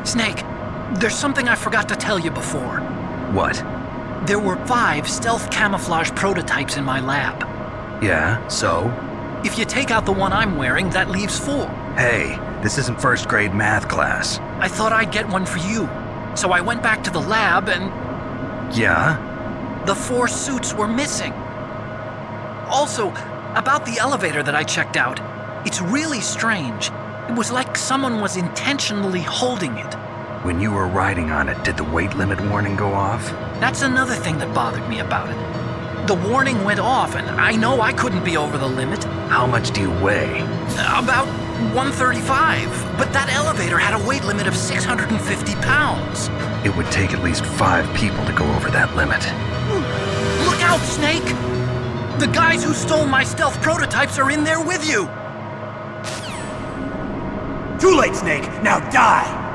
Snake, there's something I forgot to tell you before. What? There were 5 stealth camouflage prototypes in my lab. Yeah, so? If you take out the one I'm wearing, that leaves 4. Hey, this isn't first grade math class. I thought I'd get one for you. So I went back to the lab and Yeah? the 4 suits were missing. Also, about the elevator that I checked out, it's really strange. It was like someone was intentionally holding it. When you were riding on it, did the weight limit warning go off? That's another thing that bothered me about it. The warning went off, and I know I couldn't be over the limit. How much do you weigh? About 135, but that elevator had a weight limit of 650 pounds. It would take at least 5 people to go over that limit. Look out, Snake! The guys who stole my stealth prototypes are in there with you! Too late, Snake! Now die!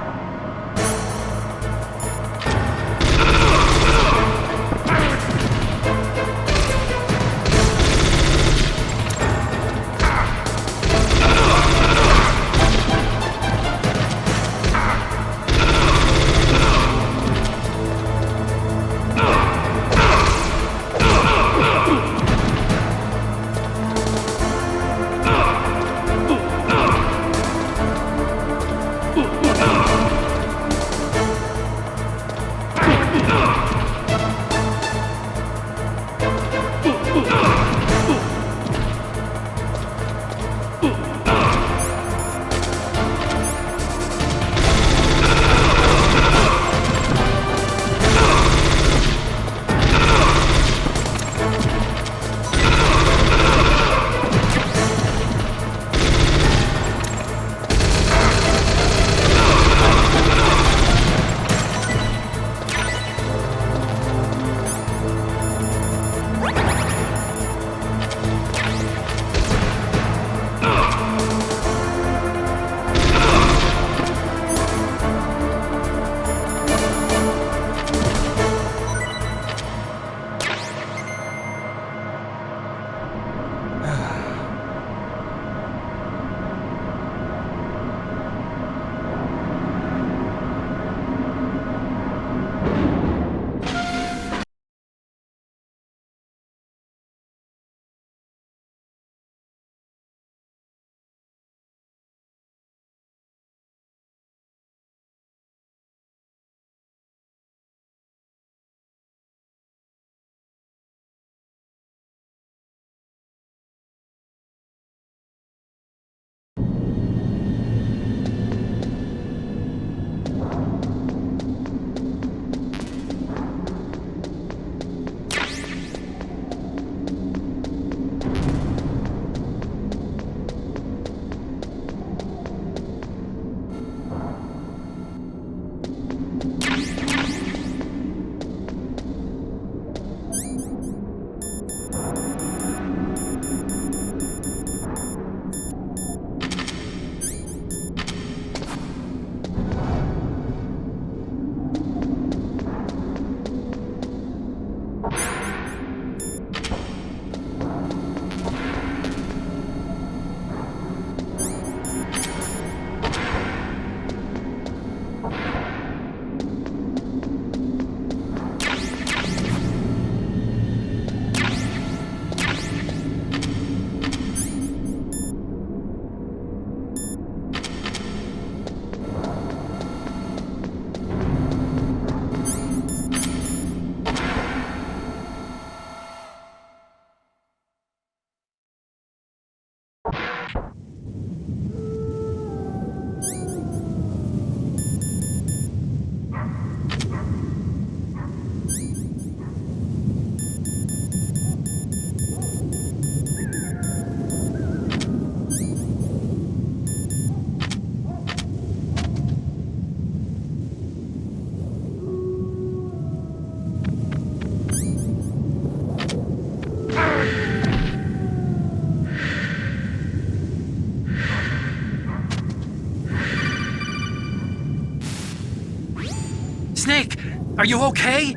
Snake, are you okay?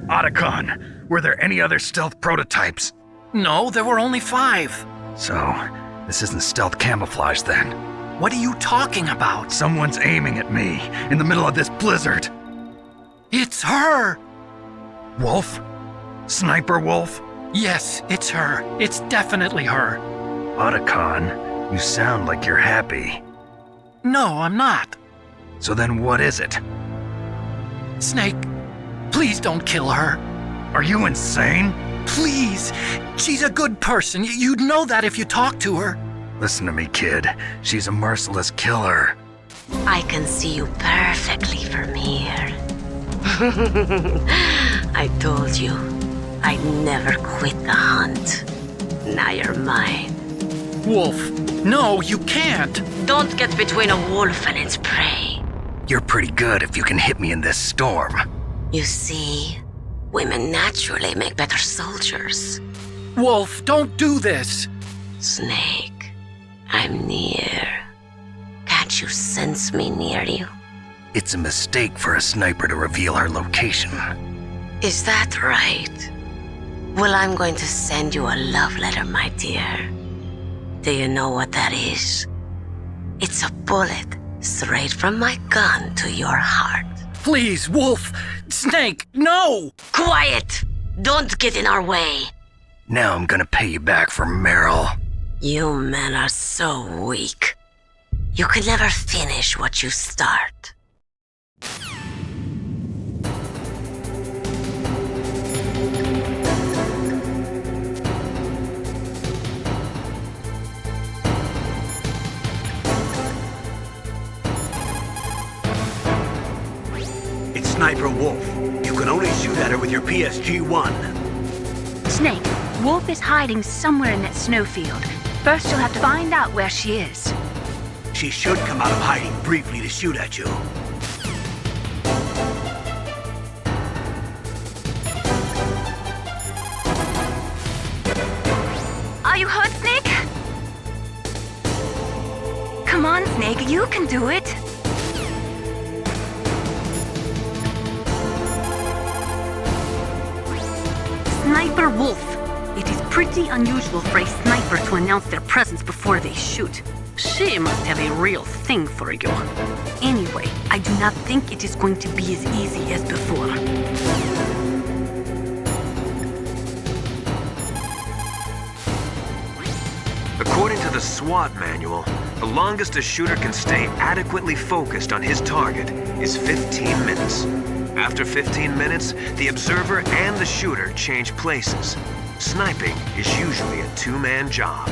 Otacon, were there any other stealth prototypes? No, there were only 5. So, this isn't stealth camouflage then. What are you talking about? Someone's aiming at me in the middle of this blizzard. It's her! Wolf? Sniper Wolf? Yes, it's her. It's definitely her. Otacon, you sound like you're happy. No, I'm not. So then what is it? Snake, please don't kill her. Are you insane? Please. She's a good person. You'd know that if you talked to her. Listen to me, kid. She's a merciless killer. I can see you perfectly from here. I told you, I'd never quit the hunt. Now you're mine. Wolf, no, you can't. Don't get between a wolf and its prey. You're pretty good if you can hit me in this storm. You see, women naturally make better soldiers. Wolf, don't do this. Snake, I'm near. Can't you sense me near you? It's a mistake for a sniper to reveal her location. Is that right? Well, I'm going to send you a love letter, my dear. Do you know what that is? It's a bullet straight from my gun to your heart. Please, Wolf. Snake, no! Quiet! Don't get in our way. Now I'm gonna pay you back for Meryl. You men are so weak. You can never finish what you start. It's Sniper Wolf. You can only shoot at her with your PSG-1. Snake, Wolf is hiding somewhere in that snowfield. First, you'll have to find out where she is. She should come out of hiding briefly to shoot at you. Are you hurt, Snake? Come on, Snake, you can do it. Sniper Wolf. It is pretty unusual for a sniper to announce their presence before they shoot. She must have a real thing for you. Anyway, I do not think it is going to be as easy as before. According to the SWAT manual, the longest a shooter can stay adequately focused on his target is 15 minutes. After 15 minutes, the observer and the shooter change places. Sniping is usually a two-man job.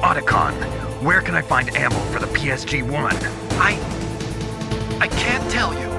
Otacon, where can I find ammo for the PSG-1? I can't tell you.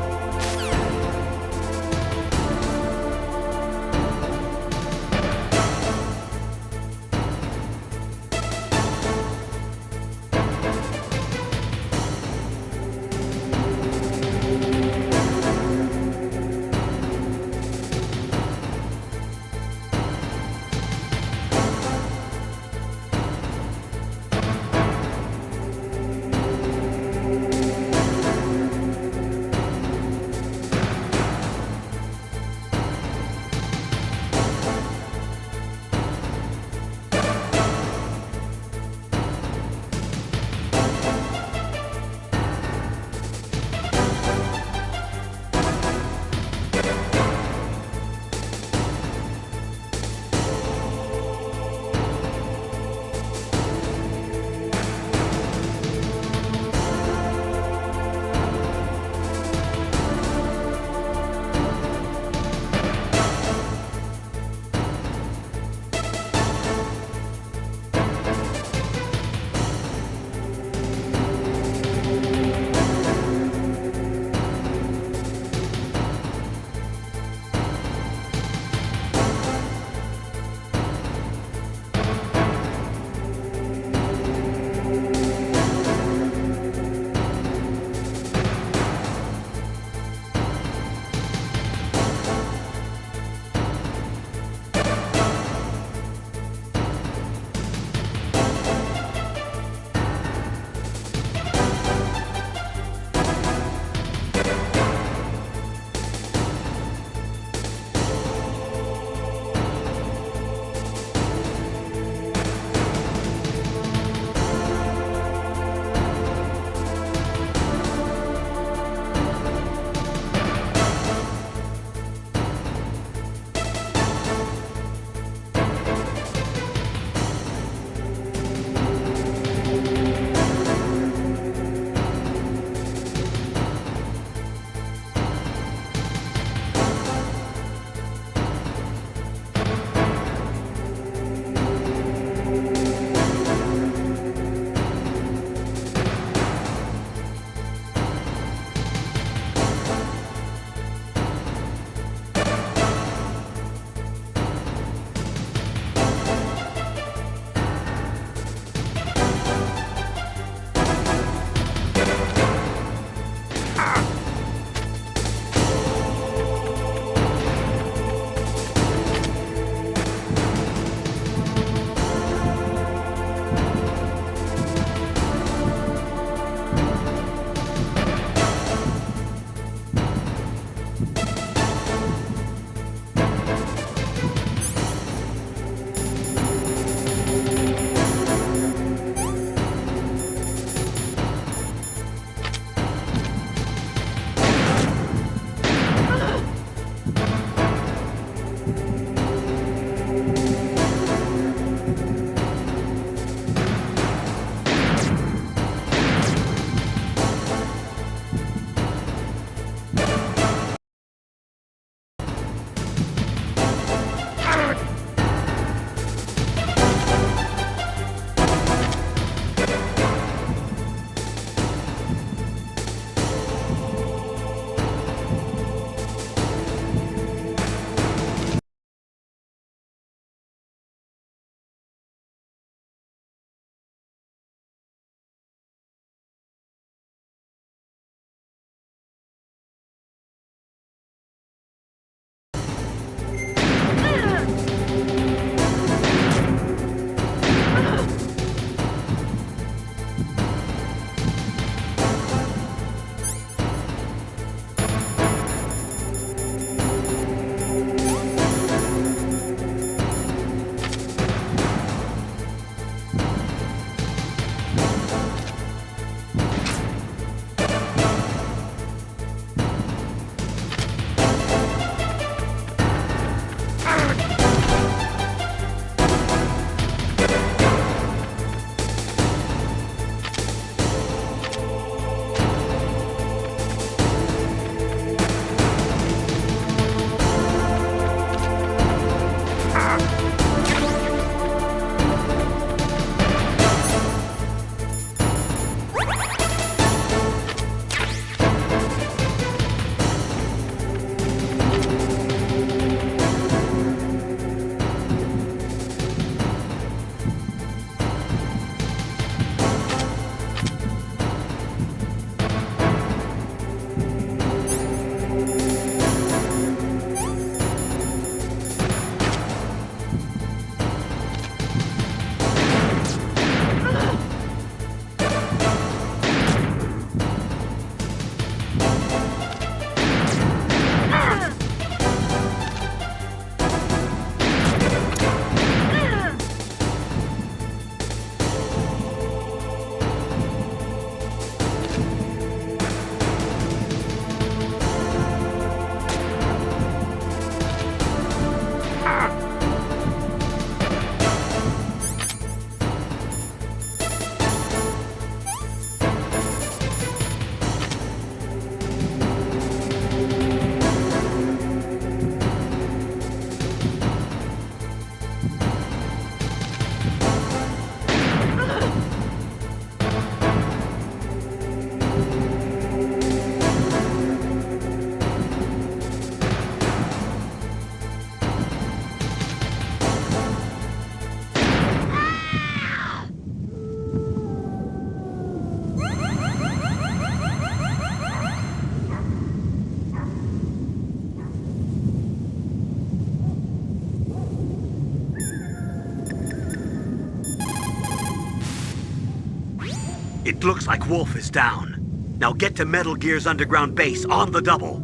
It looks like Wolf is down. Now get to Metal Gear's underground base on the double.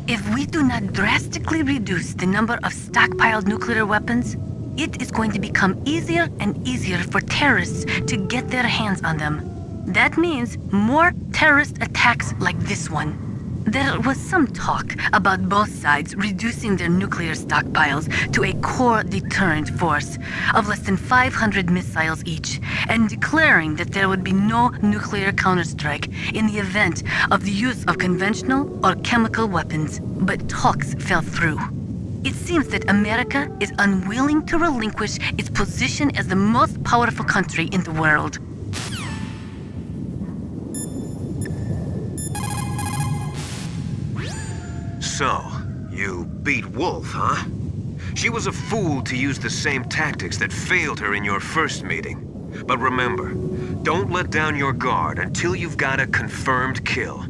If we do not drastically reduce the number of stockpiled nuclear weapons, it is going to become easier and easier for terrorists to get their hands on them. That means more terrorist attacks like this one. There was some talk about both sides reducing their nuclear stockpiles to a core deterrent force of less than 500 missiles each, and declaring that there would be no nuclear counterstrike in the event of the use of conventional or chemical weapons. But talks fell through. It seems that America is unwilling to relinquish its position as the most powerful country in the world. So, you beat Wolf, huh? She was a fool to use the same tactics that failed her in your first meeting. But remember, don't let down your guard until you've got a confirmed kill.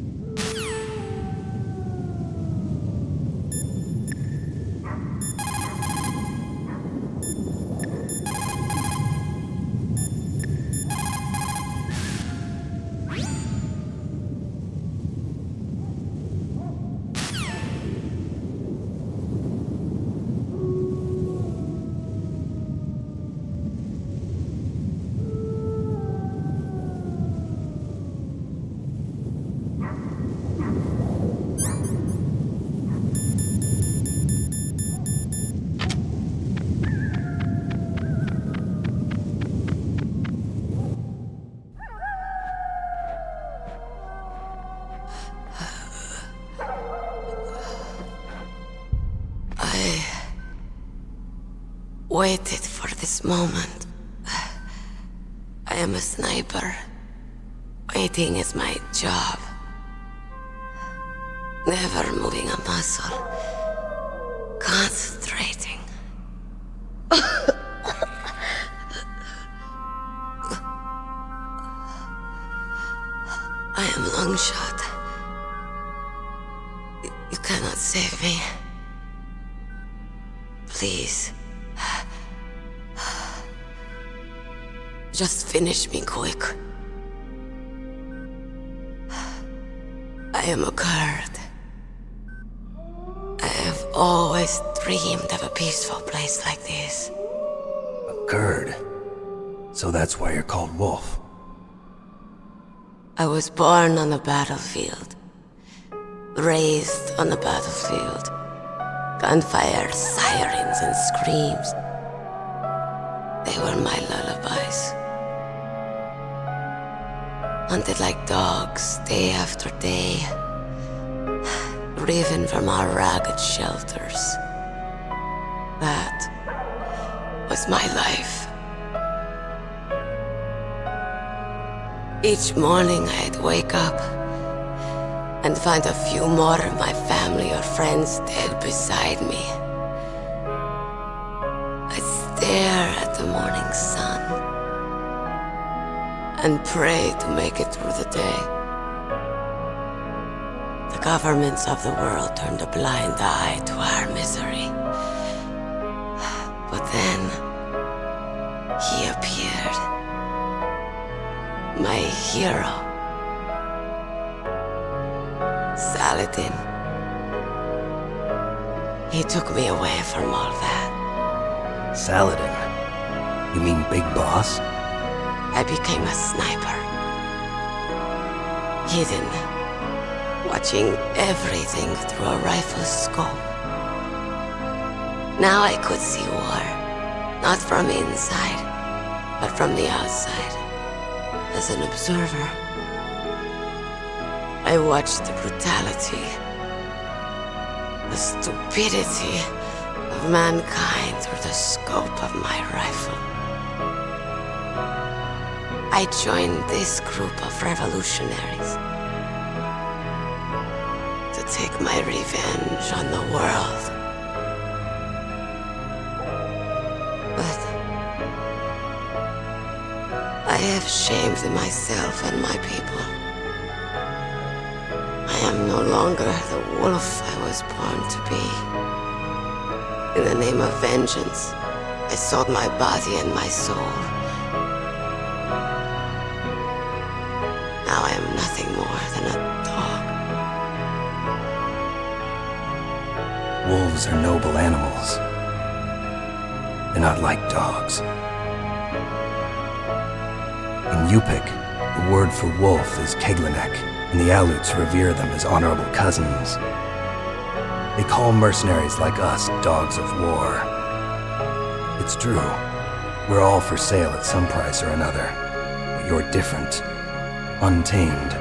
Waited for this moment. I am a sniper. Waiting is my job. Never moving a muscle. Concentrating. I am long shot. You cannot save me. Please. Just finish me quick. I am a Kurd. I have always dreamed of a peaceful place like this. A Kurd. So that's why you're called Wolf. I was born on the battlefield. Raised on the battlefield. Gunfire, sirens, and screams. They were my lullabies. Hunted like dogs, day after day. Driven from our ragged shelters. That was my life. Each morning I'd wake up and find a few more of my family or friends dead beside me. I'd stare at the morning sun and pray to make it through the day. The governments of the world turned a blind eye to our misery. But then, he appeared. My hero. Saladin. He took me away from all that. Saladin? You mean Big Boss? I became a sniper. Hidden, watching everything through a rifle's scope. Now I could see war, not from inside, but from the outside, as an observer. I watched the brutality, the stupidity of mankind through the scope of my rifle. I joined this group of revolutionaries to take my revenge on the world. have shamed myself and my people. I am no longer the wolf I was born to be. In the name of vengeance, I sold my body and my soul. Now I am nothing more than a dog. Wolves are noble animals. They're not like dogs. In Yupik, the word for wolf is Keglenek, and the Aleuts revere them as honorable cousins. They call mercenaries like us dogs of war. It's true. We're all for sale at some price or another. But you're different. Untamed.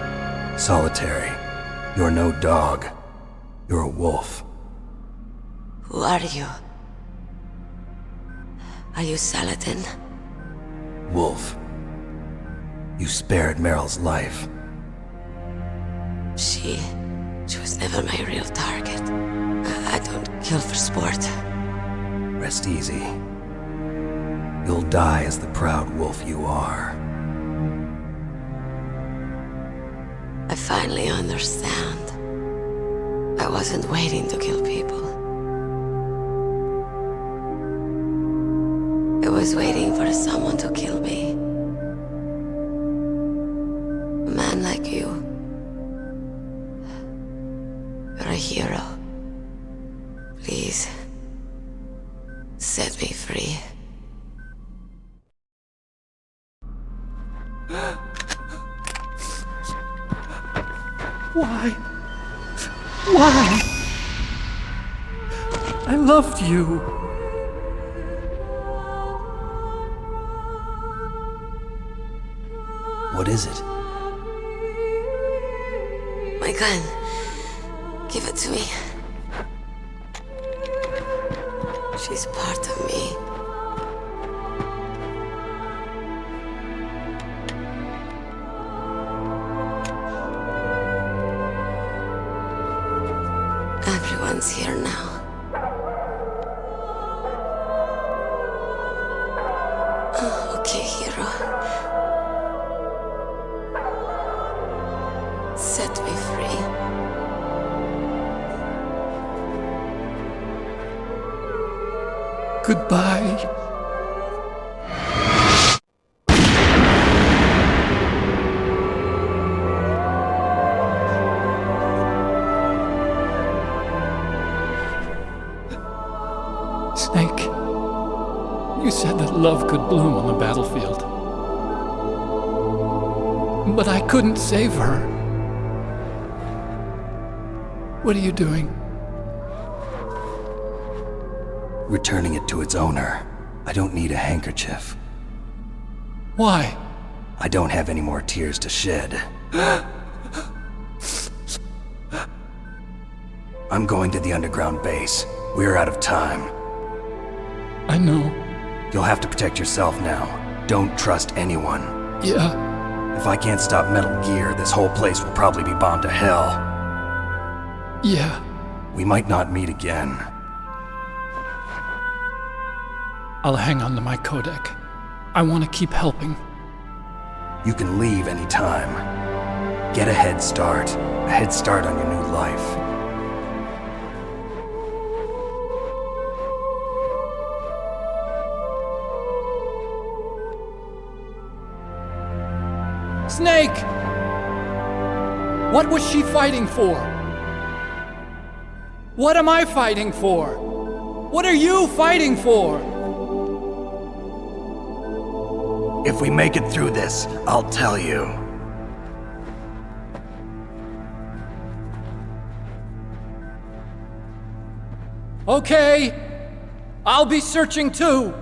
Solitary. You're no dog. You're a wolf. Who are you? Are you Saladin? Wolf. You spared Meryl's life. She was never my real target. I don't kill for sport. Rest easy. You'll die as the proud wolf you are. I finally understand. I wasn't waiting to kill people. I was waiting for someone to kill me. A man like you. You're a hero. Please, set me free. Why? Why? I loved you. What is it? My gun. Give it to me. She's part of me. Everyone's here now. Oh, okay, hero. Set me free. Goodbye. Snake, you said that love could bloom on the battlefield. But I couldn't save her. What are you doing? Returning it to its owner. I don't need a handkerchief. Why? I don't have any more tears to shed. I'm going to the underground base. We're out of time. I know. You'll have to protect yourself now. Don't trust anyone. Yeah. If I can't stop Metal Gear, this whole place will probably be bombed to hell. Yeah. We might not meet again. I'll hang on to my codec. I want to keep helping. You can leave anytime. Get a head start. A head start on your new life. Snake! What was she fighting for? What am I fighting for? What are you fighting for? If we make it through this, I'll tell you. Okay. I'll be searching too.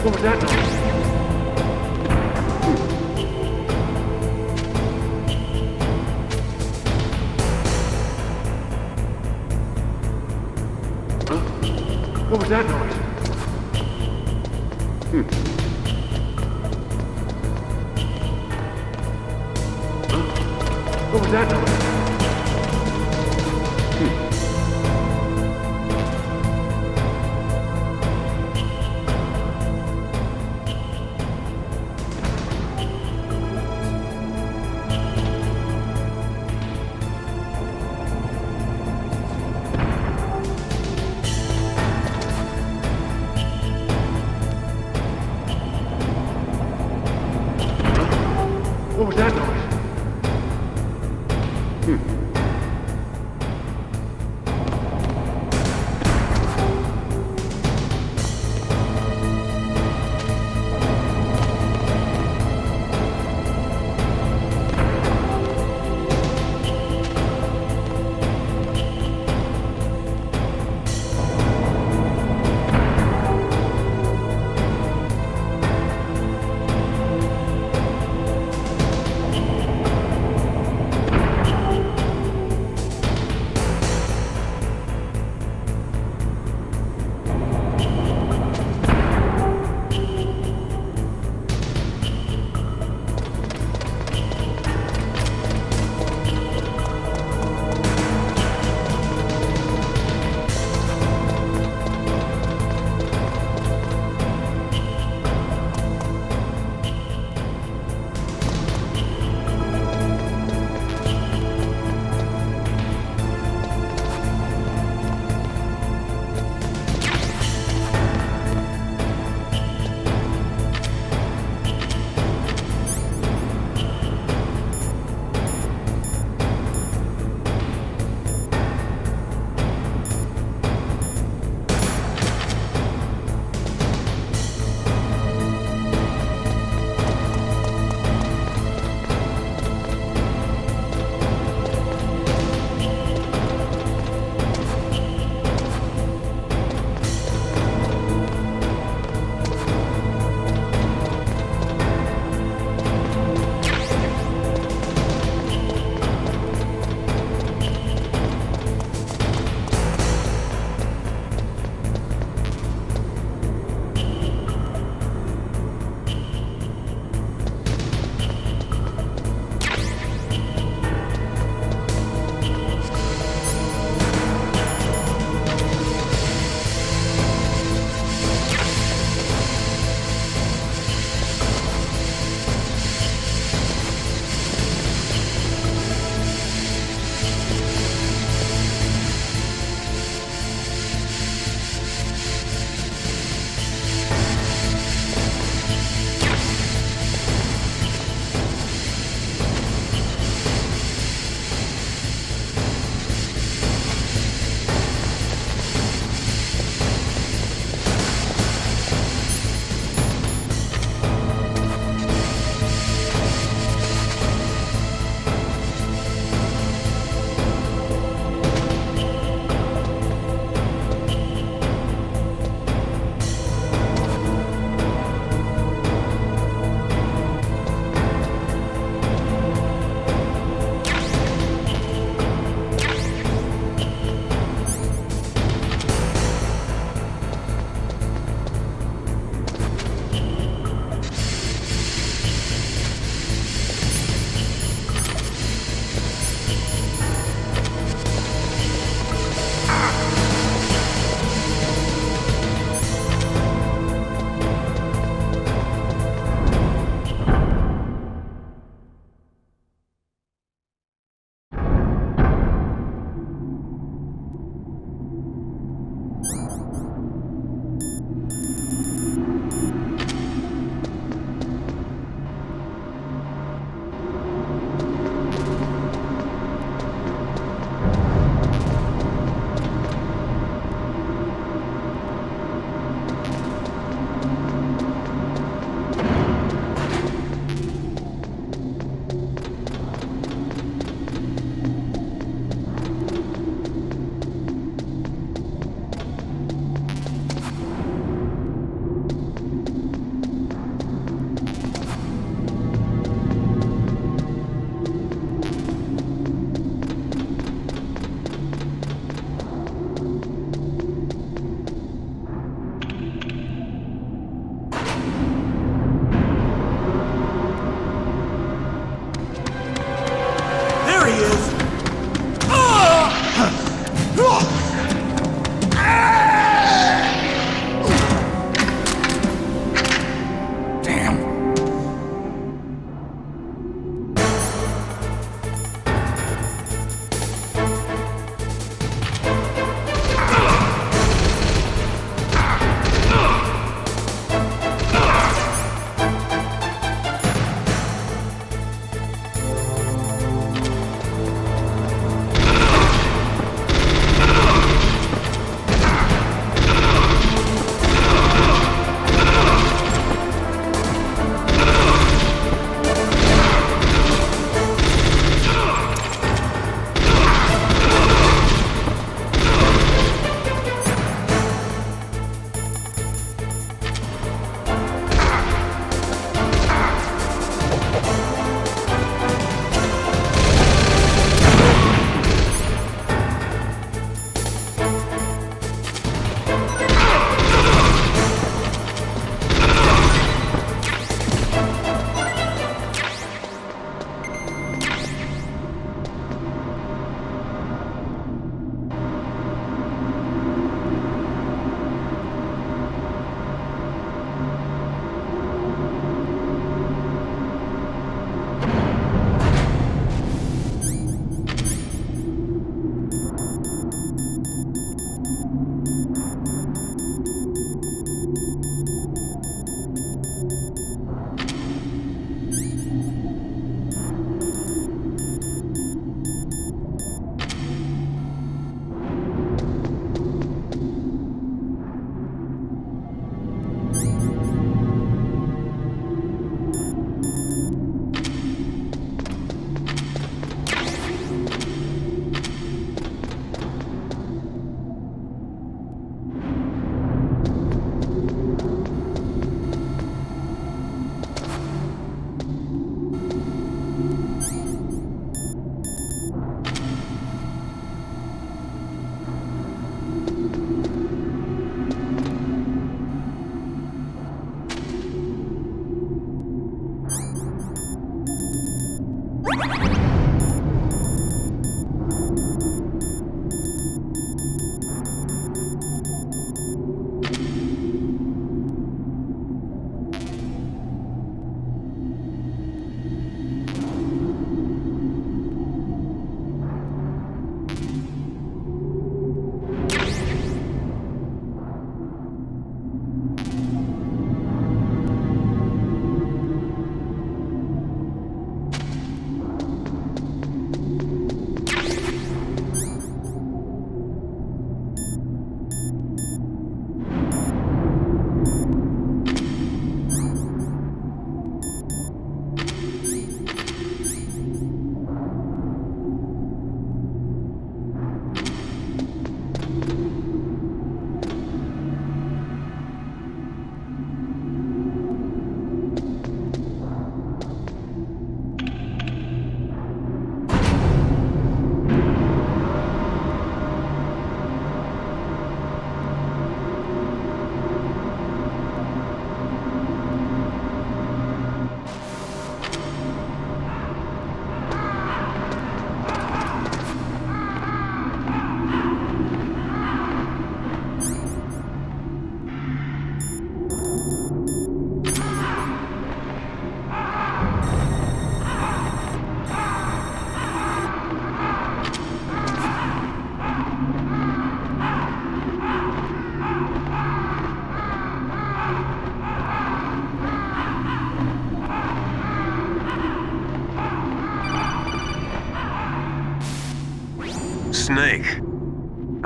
What was that noise? What was that noise? What was that noise? What was that noise?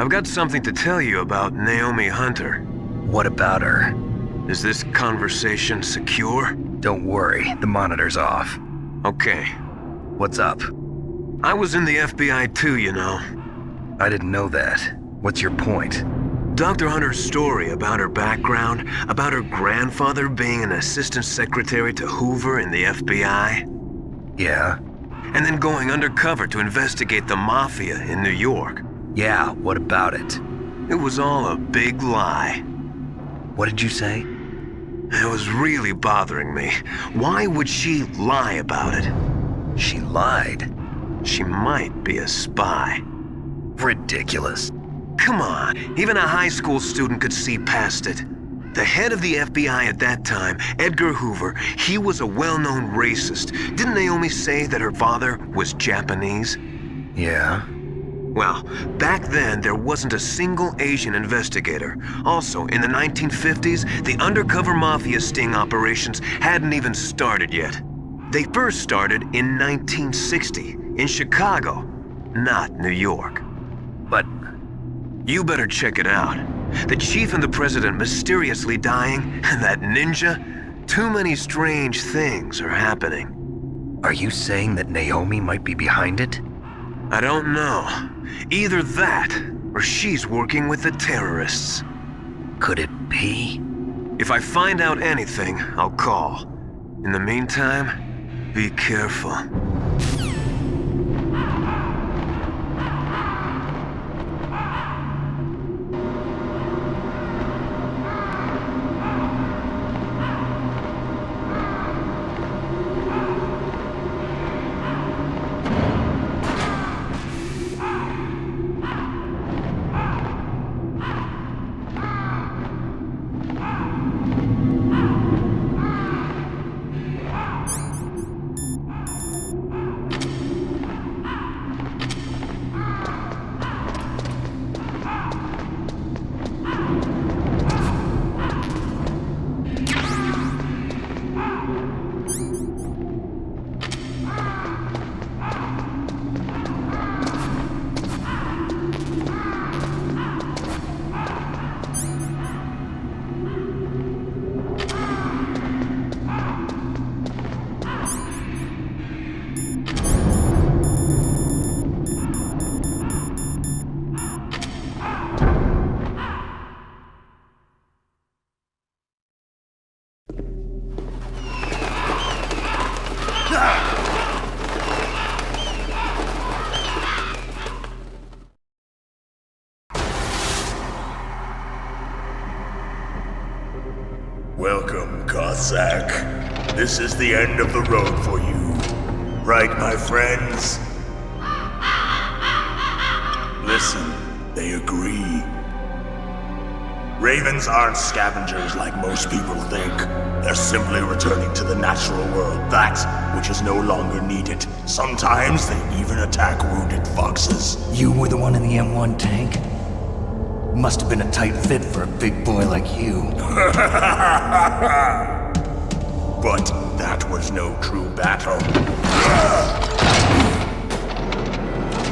I've got something to tell you about Naomi Hunter. What about her? Is this conversation secure? Don't worry, the monitor's off. Okay. What's up? I was in the FBI too, you know. I didn't know that. What's your point? Dr. Hunter's story about her background, about her grandfather being an assistant secretary to Hoover in the FBI. Yeah? And then going undercover to investigate the mafia in New York. Yeah, what about it? It was all a big lie. What did you say? It was really bothering me. Why would she lie about it? She lied? She might be a spy. Ridiculous. Come on, even a high school student could see past it. The head of the FBI at that time, Edgar Hoover, he was a well-known racist. Didn't Naomi say that her father was Japanese? Yeah? Well, back then there wasn't a single Asian investigator. Also, in the 1950s, the undercover mafia sting operations hadn't even started yet. They first started in 1960, in Chicago, not New York. But you better check it out. The chief and the president mysteriously dying, and that ninja? Too many strange things are happening. are you saying that Naomi might be behind it? I don't know. Either that, or she's working with the terrorists. Could it be? If I find out anything, I'll call. In the meantime, be careful. Welcome, Cossack. This is the end of the road for you. Right, my friends? Listen, they agree. Ravens aren't scavengers like most people think. They're simply returning to the natural world, that which is no longer needed. Sometimes they even attack wounded foxes. You were the one in the M1 tank? Must have been a tight fit for a big boy like you. But that was no true battle.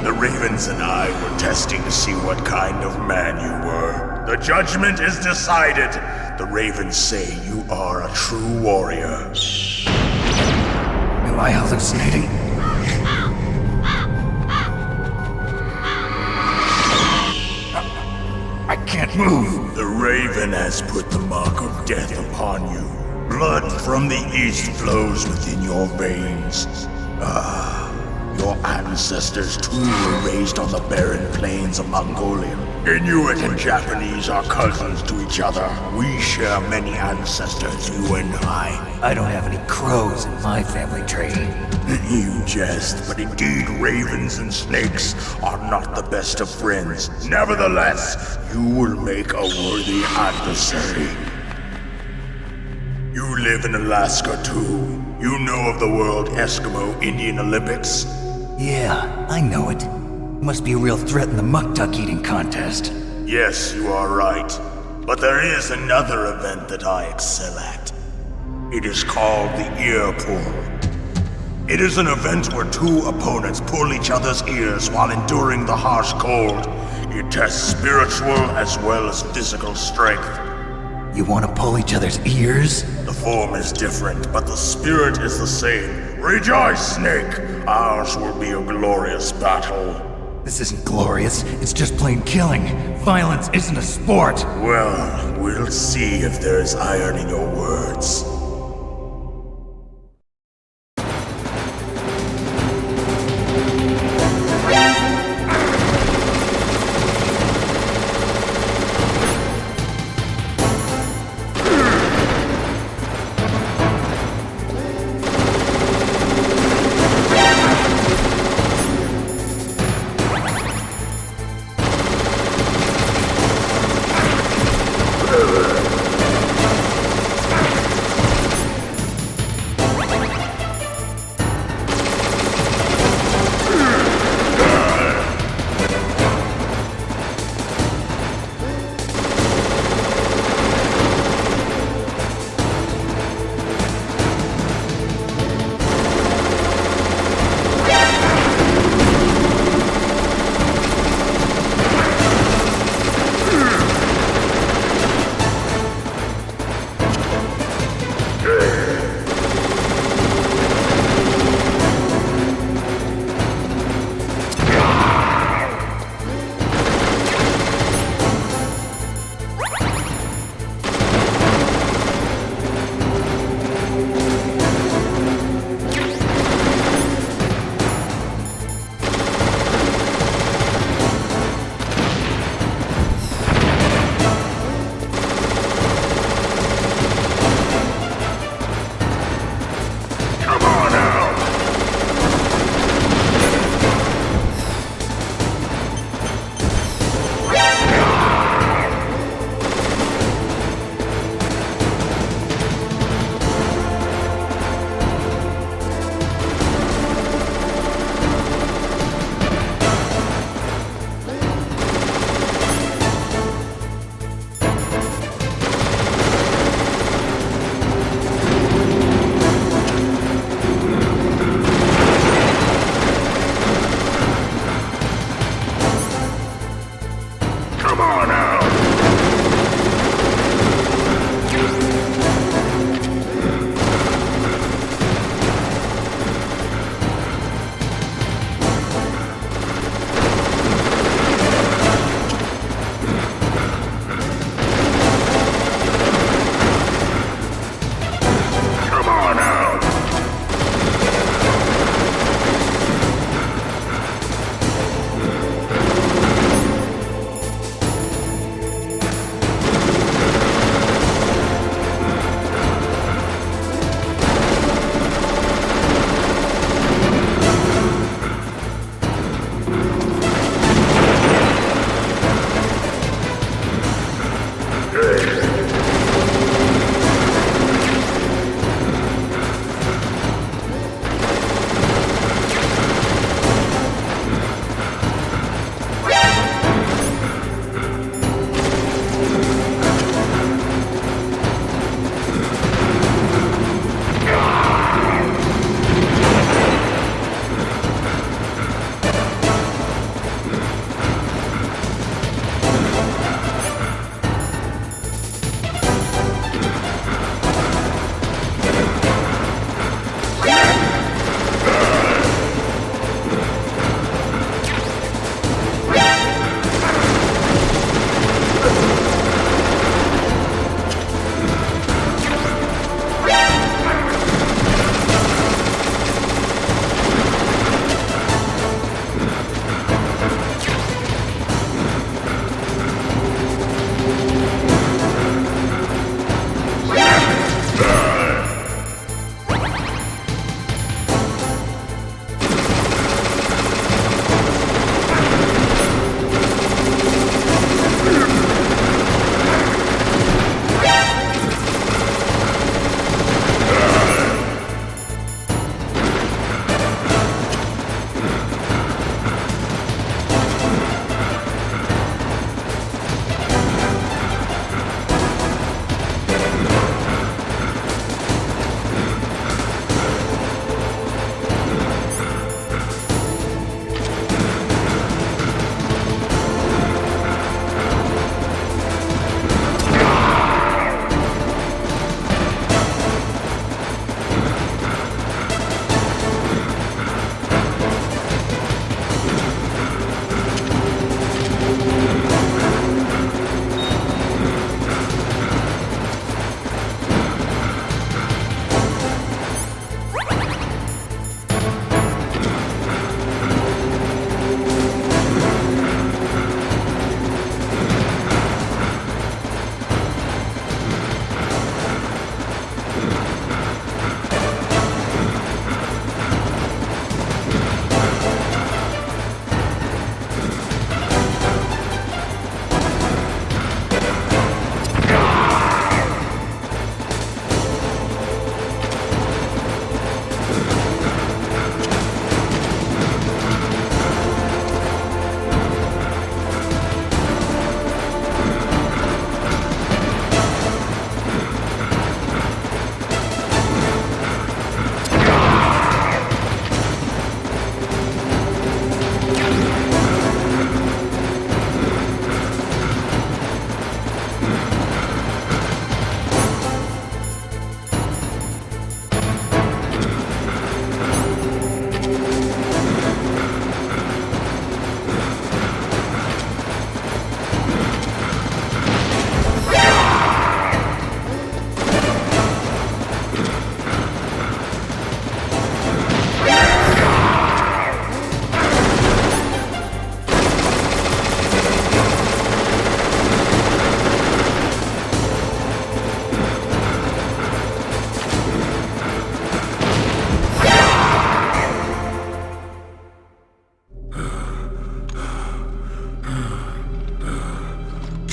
The Ravens and I were testing to see what kind of man you were. The judgment is decided. The Ravens say you are a true warrior. Am I hallucinating? I can't move. The Raven has put the mark of death upon you. Blood from the east flows within your veins. Your ancestors too were raised on the barren plains of Mongolia. Inuit and Japanese are cousins to each other. We share many ancestors, you and I. I don't have any crows in my family tree. You jest, but indeed ravens and snakes are not the best of friends. Nevertheless, you will make a worthy adversary. You live in Alaska too. You know of the World Eskimo Indian Olympics? Yeah, I know it. Must be a real threat in the muck-duck eating contest. Yes, you are right. But there is another event that I excel at. It is called the ear pull. It is an event where two opponents pull each other's ears while enduring the harsh cold. It tests spiritual as well as physical strength. You want to pull each other's ears? The form is different, but the spirit is the same. Rejoice, Snake! Ours will be a glorious battle. This isn't glorious, it's just plain killing. Violence isn't a sport. Well, we'll see if there's iron in your words.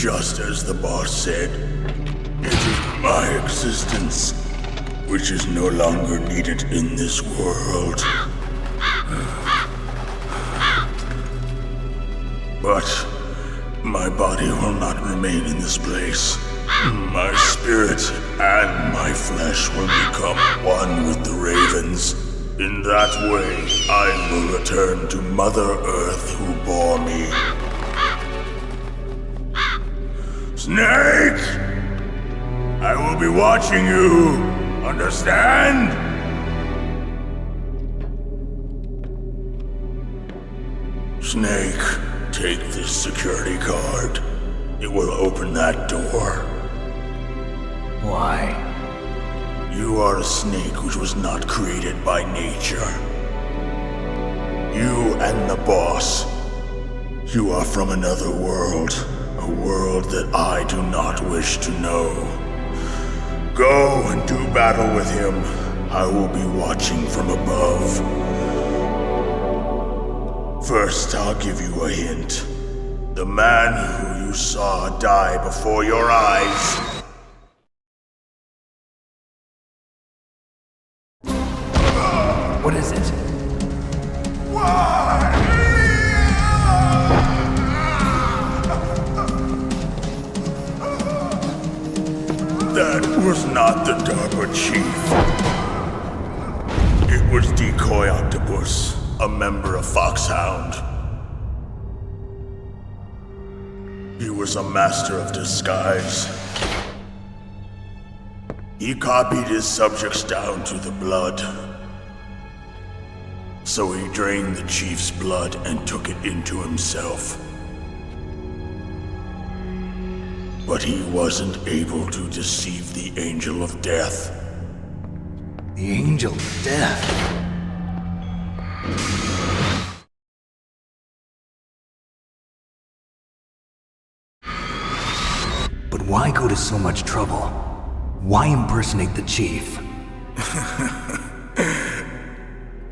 Just as the boss said, it is my existence which is no longer needed in this world. But my body will not remain in this place. My spirit and my flesh will become one with the ravens. In that way, I will return to Mother Earth who bore me. Snake! I will be watching you. Understand? Snake, take this security card. It will open that door. Why? You are a snake which was not created by nature. You and the boss. You are from another world. A world that I do not wish to know. Go and do battle with him. I will be watching from above. First, I'll give you a hint. The man who you saw die before your eyes. What is it? That was not the DARPA chief. It was Decoy Octopus, a member of Foxhound. He was a master of disguise. He copied his subjects down to the blood. So he drained the chief's blood and took it into himself. But he wasn't able to deceive the Angel of Death. The Angel of Death. But why go to so much trouble? Why impersonate the chief?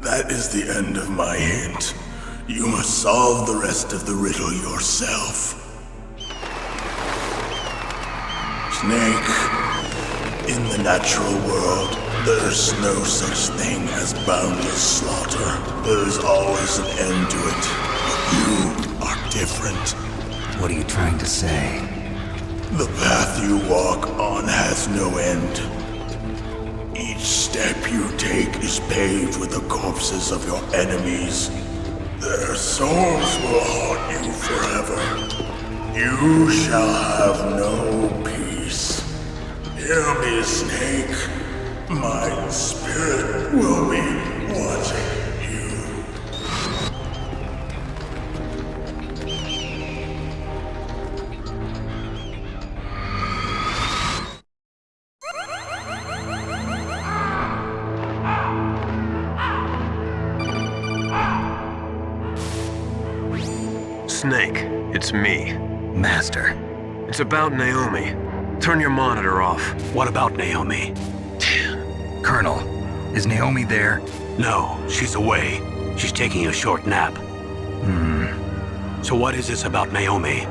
That is the end of my hint. You must solve the rest of the riddle yourself. Snake, in the natural world, there's no such thing as boundless slaughter. There is always an end to it. But you are different. What are you trying to say? The path you walk on has no end. Each step you take is paved with the corpses of your enemies. Their souls will haunt you forever. You shall have no peace. Hear me, Snake. My spirit will be watching you. Snake, it's me. Master. It's about Naomi. Turn your monitor off. What about Naomi? Colonel, is Naomi there? No, she's away. She's taking a short nap. So what is this about Naomi?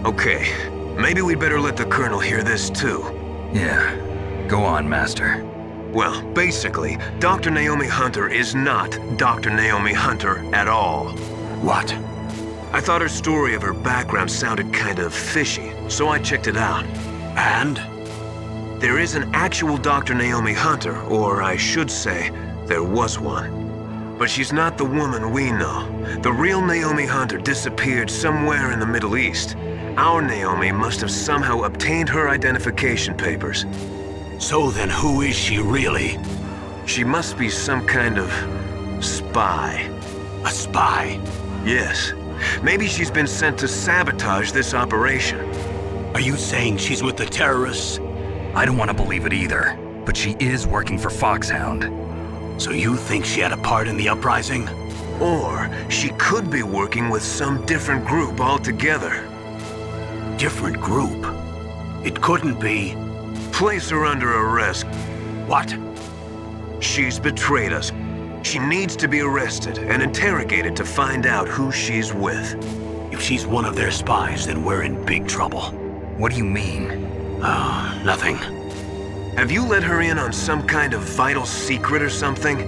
Okay, maybe we'd better let the Colonel hear this too. Yeah. Go on, Master. Well, basically, Dr. Naomi Hunter is not Dr. Naomi Hunter at all. What? I thought her story of her background sounded kind of fishy, so I checked it out. And? There is an actual Dr. Naomi Hunter, or I should say, there was one. But she's not the woman we know. The real Naomi Hunter disappeared somewhere in the Middle East. Our Naomi must have somehow obtained her identification papers. So then who is she really? She must be some kind of spy. A spy? Yes. Maybe she's been sent to sabotage this operation. Are you saying she's with the terrorists? I don't want to believe it either, but she is working for Foxhound. So you think she had a part in the uprising? Or she could be working with some different group altogether. Different group? It couldn't be. Place her under arrest. What? She's betrayed us. She needs to be arrested and interrogated to find out who she's with. If she's one of their spies, then we're in big trouble. What do you mean? Nothing. Have you let her in on some kind of vital secret or something?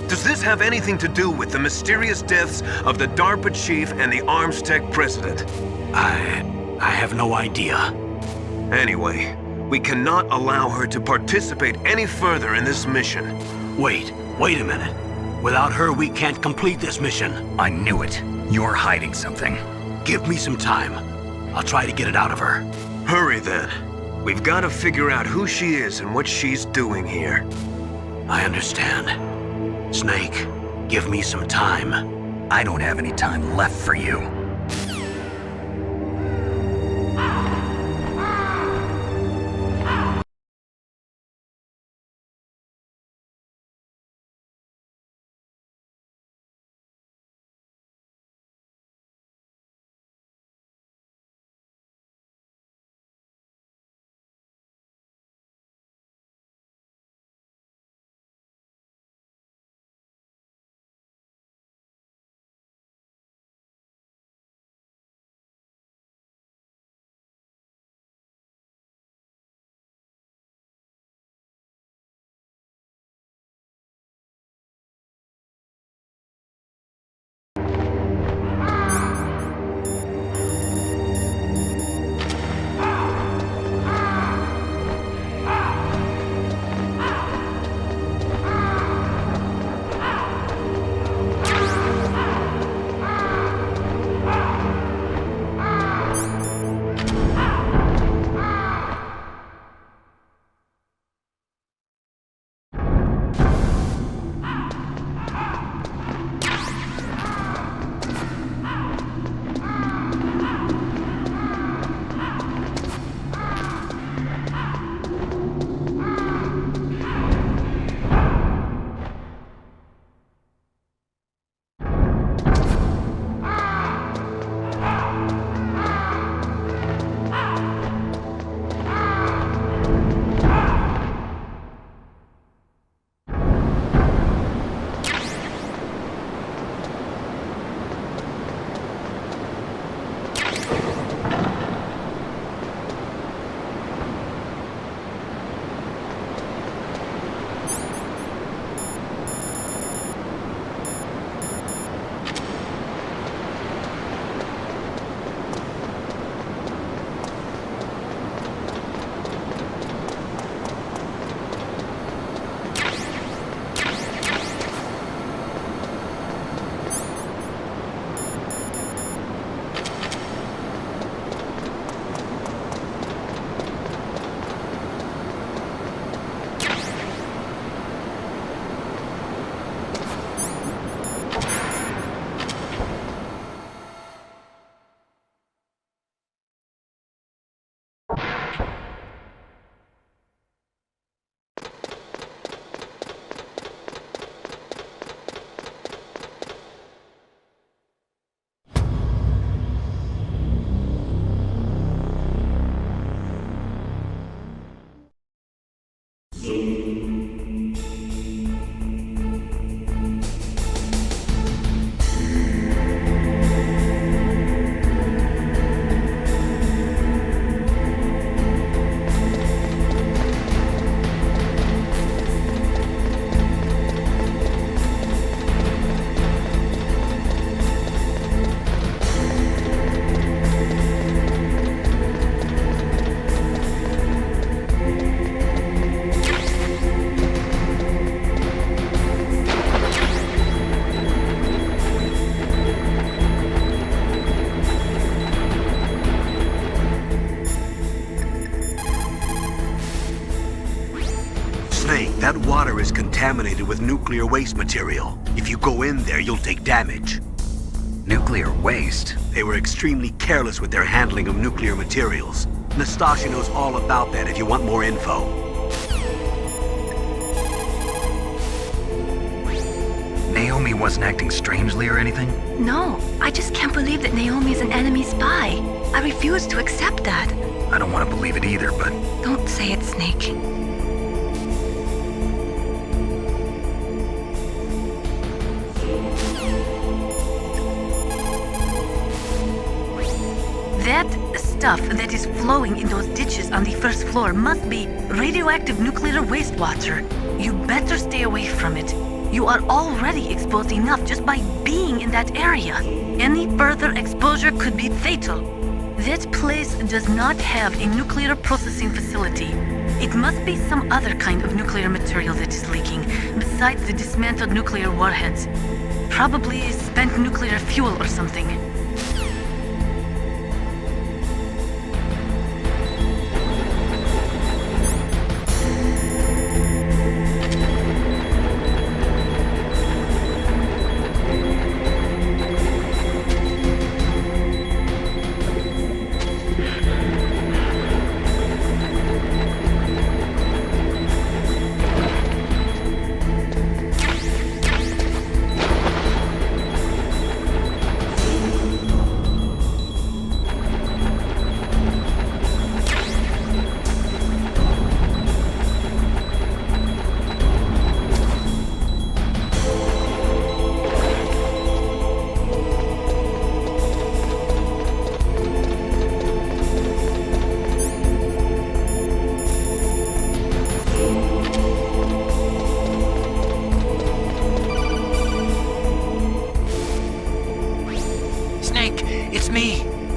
Does this have anything to do with the mysterious deaths of the DARPA chief and the Arms Tech president? I have no idea. Anyway, we cannot allow her to participate any further in this mission. Wait a minute. Without her, we can't complete this mission. I knew it. You're hiding something. Give me some time. I'll try to get it out of her. Hurry then. We've got to figure out who she is and what she's doing here. I understand. Snake, give me some time. I don't have any time left for you. That water is contaminated with nuclear waste material. If you go in there, you'll take damage. Nuclear waste? They were extremely careless with their handling of nuclear materials. Nastasha knows all about that if you want more info. Naomi wasn't acting strangely or anything? No, I just can't believe that Naomi is an enemy spy. I refuse to accept that. I don't want to believe it either, but... Don't say it, Snake. That stuff that is flowing in those ditches on the first floor must be radioactive nuclear wastewater. You better stay away from it. You are already exposed enough just by being in that area. Any further exposure could be fatal. That place does not have a nuclear processing facility. It must be some other kind of nuclear material that is leaking, besides the dismantled nuclear warheads. Probably spent nuclear fuel or something.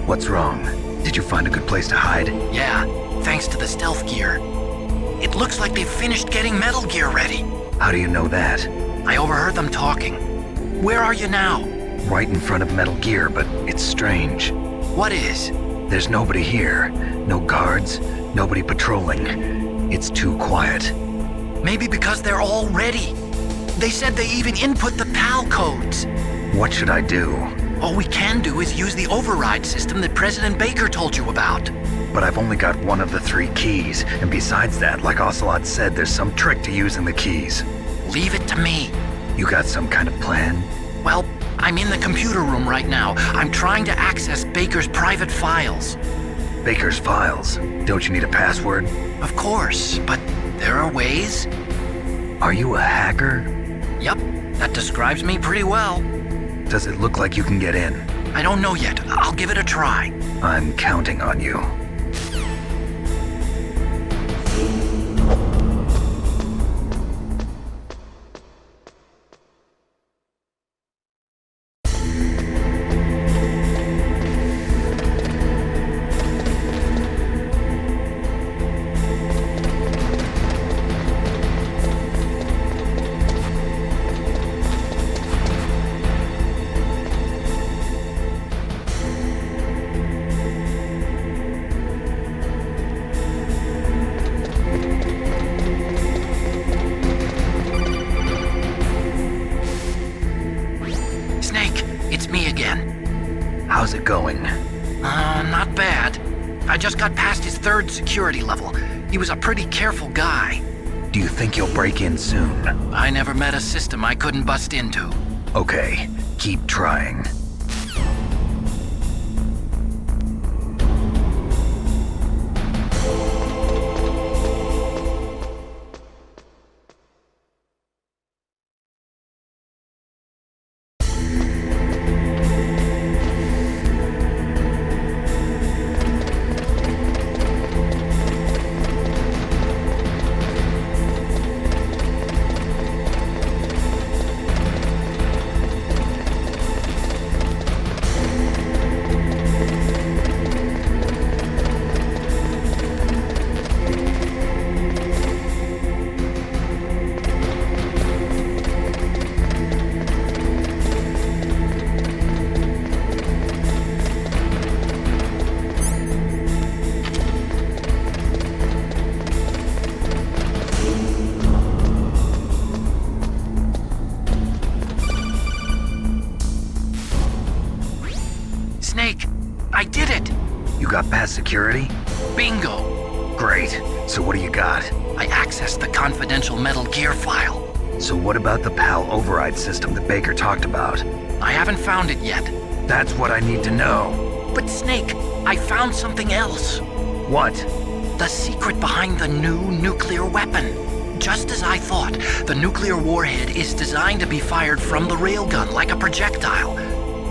What's wrong? Did you find a good place to hide? Yeah, thanks to the stealth gear. It looks like they've finished getting Metal Gear ready. How do you know that? I overheard them talking. Where are you now? Right in front of Metal Gear, but it's strange. What is? There's nobody here. No guards, nobody patrolling. It's too quiet. Maybe because they're all ready. They said they even input the PAL codes. What should I do? All we can do is use the override system that President Baker told you about. But I've only got one of the 3 keys, and besides that, like Ocelot said, there's some trick to using the keys. Leave it to me. You got some kind of plan? Well, I'm in the computer room right now. I'm trying to access Baker's private files. Baker's files? Don't you need a password? Of course, but there are ways. Are you a hacker? Yep, that describes me pretty well. Does it look like you can get in? I don't know yet. I'll give it a try. I'm counting on you. How's it going? Not bad. I just got past his 3rd security level. He was a pretty careful guy. Do you think you'll break in soon? I never met a system I couldn't bust into. Okay, keep trying. Snake, I did it! You got past security? Bingo! Great. So what do you got? I accessed the confidential Metal Gear file. So what about the PAL override system that Baker talked about? I haven't found it yet. That's what I need to know. But Snake, I found something else. What? The secret behind the new nuclear weapon. Just as I thought, the nuclear warhead is designed to be fired from the railgun like a projectile.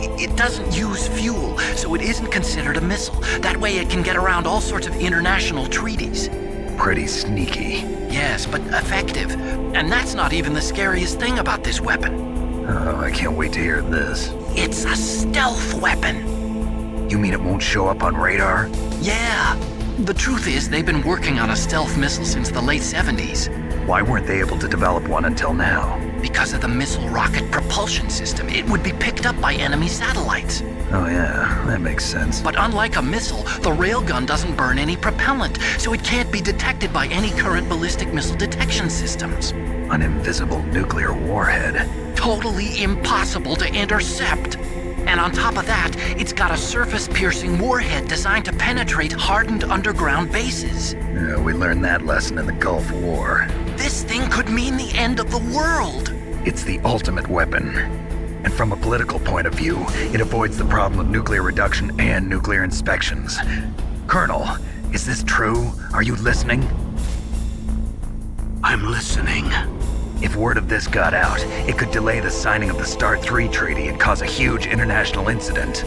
It doesn't use fuel, so it isn't considered a missile. That way it can get around all sorts of international treaties. Pretty sneaky. Yes, but effective. And that's not even the scariest thing about this weapon. Oh, I can't wait to hear this. It's a stealth weapon. You mean it won't show up on radar? Yeah. The truth is, they've been working on a stealth missile since the late 70s. Why weren't they able to develop one until now? Because of the missile rocket propulsion system, it would be picked up by enemy satellites. Oh yeah, that makes sense. But unlike a missile, the railgun doesn't burn any propellant, so it can't be detected by any current ballistic missile detection systems. An invisible nuclear warhead. Totally impossible to intercept. And on top of that, it's got a surface-piercing warhead designed to penetrate hardened underground bases. Yeah, we learned that lesson in the Gulf War. This thing could mean the end of the world. It's the ultimate weapon. And from a political point of view, it avoids the problem of nuclear reduction and nuclear inspections. Colonel, is this true? Are you listening? I'm listening. If word of this got out, it could delay the signing of the START 3 treaty and cause a huge international incident.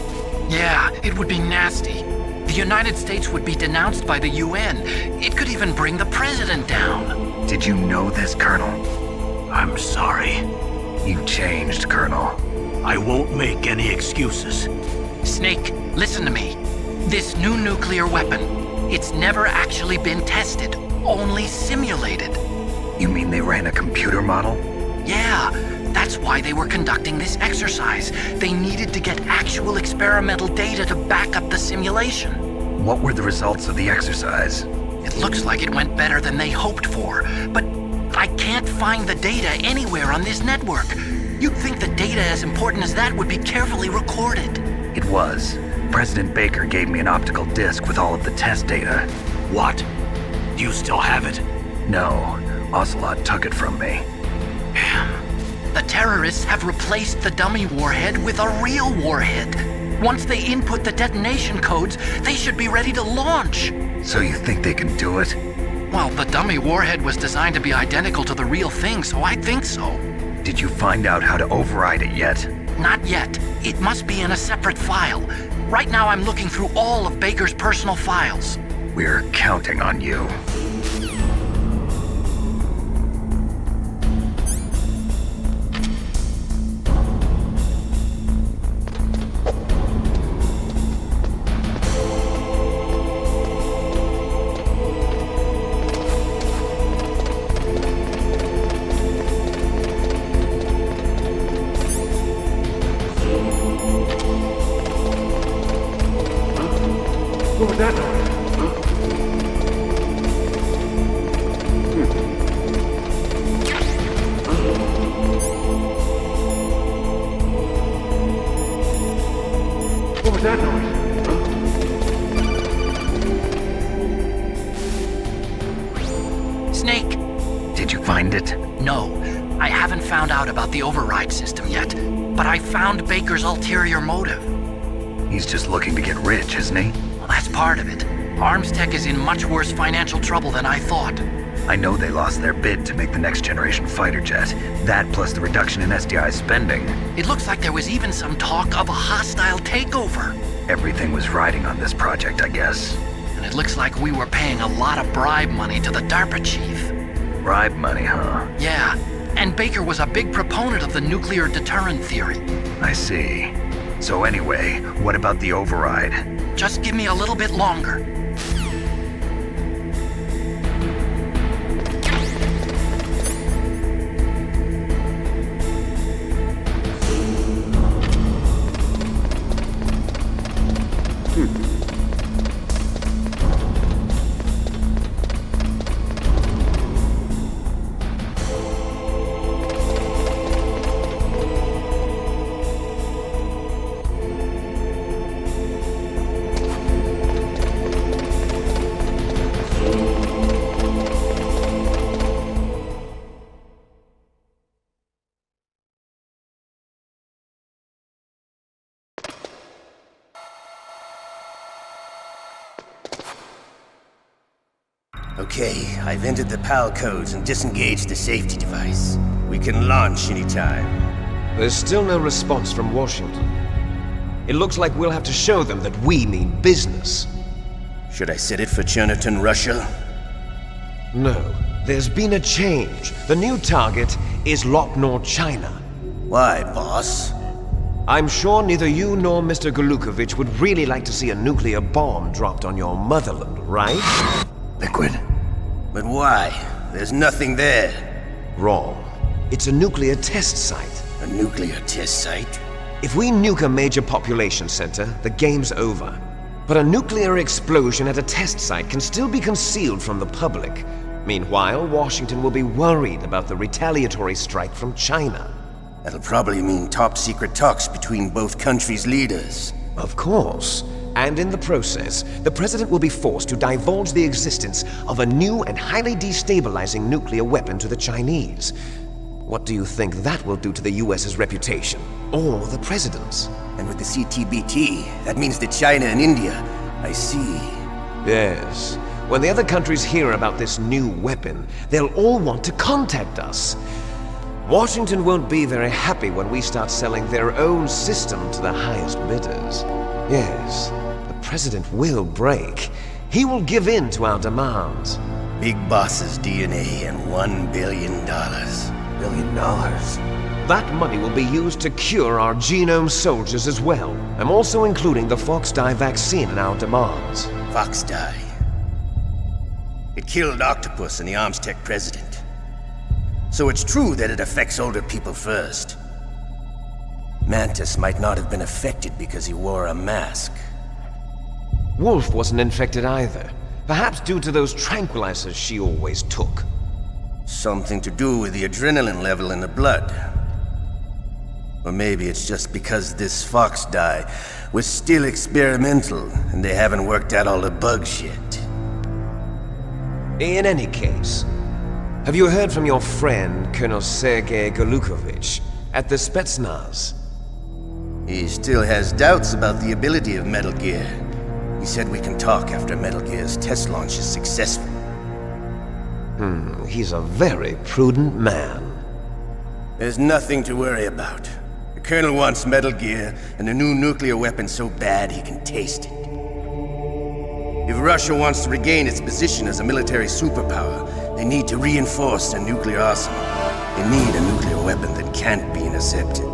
Yeah, it would be nasty. The United States would be denounced by the UN. It could even bring the president down. Did you know this, Colonel? I'm sorry. You changed, Colonel. I won't make any excuses. Snake, listen to me. This new nuclear weapon, it's never actually been tested, only simulated. You mean they ran a computer model? Yeah, that's why they were conducting this exercise. They needed to get actual experimental data to back up the simulation. What were the results of the exercise? It looks like it went better than they hoped for, but I can't find the data anywhere on this network. You'd think the data as important as that would be carefully recorded. It was. President Baker gave me an optical disc with all of the test data. What? Do you still have it? No. Ocelot took it from me. The terrorists have replaced the dummy warhead with a real warhead. Once they input the detonation codes, they should be ready to launch. So you think they can do it? Well, the dummy warhead was designed to be identical to the real thing, so I think so. Did you find out how to override it yet? Not yet. It must be in a separate file. Right now I'm looking through all of Baker's personal files. We're counting on you. What was that noise? Huh? What was that noise? Huh? Snake! Did you find it? No, I haven't found out about the override system yet, but I found Baker's ulterior motive. He's just looking to get rich, isn't he? Well, that's part of it. Arms Tech is in much worse financial trouble than I thought. I know they lost their bid to make the next generation fighter jet. That plus the reduction in SDI spending. It looks like there was even some talk of a hostile takeover. Everything was riding on this project, I guess. And it looks like we were paying a lot of bribe money to the DARPA chief. Bribe money, huh? Yeah, and Baker was a big proponent of the nuclear deterrent theory. I see. So anyway, what about the override? Just give me a little bit longer. Okay, I've entered the PAL codes and disengaged the safety device. We can launch anytime. There's still no response from Washington. It looks like we'll have to show them that we mean business. Should I set it for Cherniton, Russia? No, there's been a change. The new target is Lopnor, China. Why, boss? I'm sure neither you nor Mr. Golukovich would really like to see a nuclear bomb dropped on your motherland, right? Liquid. But why? There's nothing there. Wrong. It's a nuclear test site. A nuclear test site? If we nuke a major population center, the game's over. But a nuclear explosion at a test site can still be concealed from the public. Meanwhile, Washington will be worried about the retaliatory strike from China. That'll probably mean top-secret talks between both countries' leaders. Of course. And in the process, the president will be forced to divulge the existence of a new and highly destabilizing nuclear weapon to the Chinese. What do you think that will do to the US's reputation? Or the president's? And with the CTBT, that means that China and India. I see. Yes. When the other countries hear about this new weapon, they'll all want to contact us. Washington won't be very happy when we start selling their own system to the highest bidders. Yes, the president will break. He will give in to our demands. Big Boss's DNA and $1 billion. $1 billion? That money will be used to cure our genome soldiers as well. I'm also including the Fox-Die vaccine in our demands. Fox-Die. It killed Octopus and the Armstech president. So it's true that it affects older people first. Mantis might not have been affected because he wore a mask. Wolf wasn't infected either. Perhaps due to those tranquilizers she always took. Something to do with the adrenaline level in the blood. Or maybe it's just because this Fox-Die was still experimental and they haven't worked out all the bugs yet. In any case, have you heard from your friend, Colonel Sergei Golukovich, at the Spetsnaz? He still has doubts about the ability of Metal Gear. He said we can talk after Metal Gear's test launch is successful. He's a very prudent man. There's nothing to worry about. The Colonel wants Metal Gear and a new nuclear weapon so bad he can taste it. If Russia wants to regain its position as a military superpower, they need to reinforce their nuclear arsenal. They need a nuclear weapon that can't be intercepted.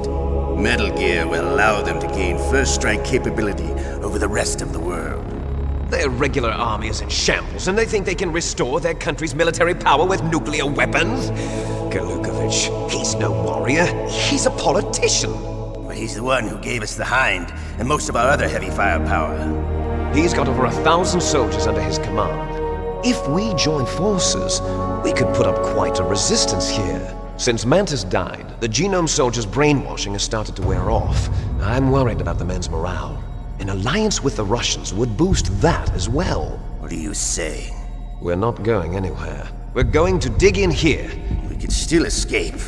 Metal Gear will allow them to gain first strike capability over the rest of the world. Their regular army is in shambles, and they think they can restore their country's military power with nuclear weapons? Golukovich, he's no warrior. He's a politician. But he's the one who gave us the Hind and most of our other heavy firepower. He's got over 1,000 soldiers under his command. If we join forces, we could put up quite a resistance here. Since Mantis died, the genome soldiers' brainwashing has started to wear off. I'm worried about the men's morale. An alliance with the Russians would boost that as well. What are you saying? We're not going anywhere. We're going to dig in here. We could still escape.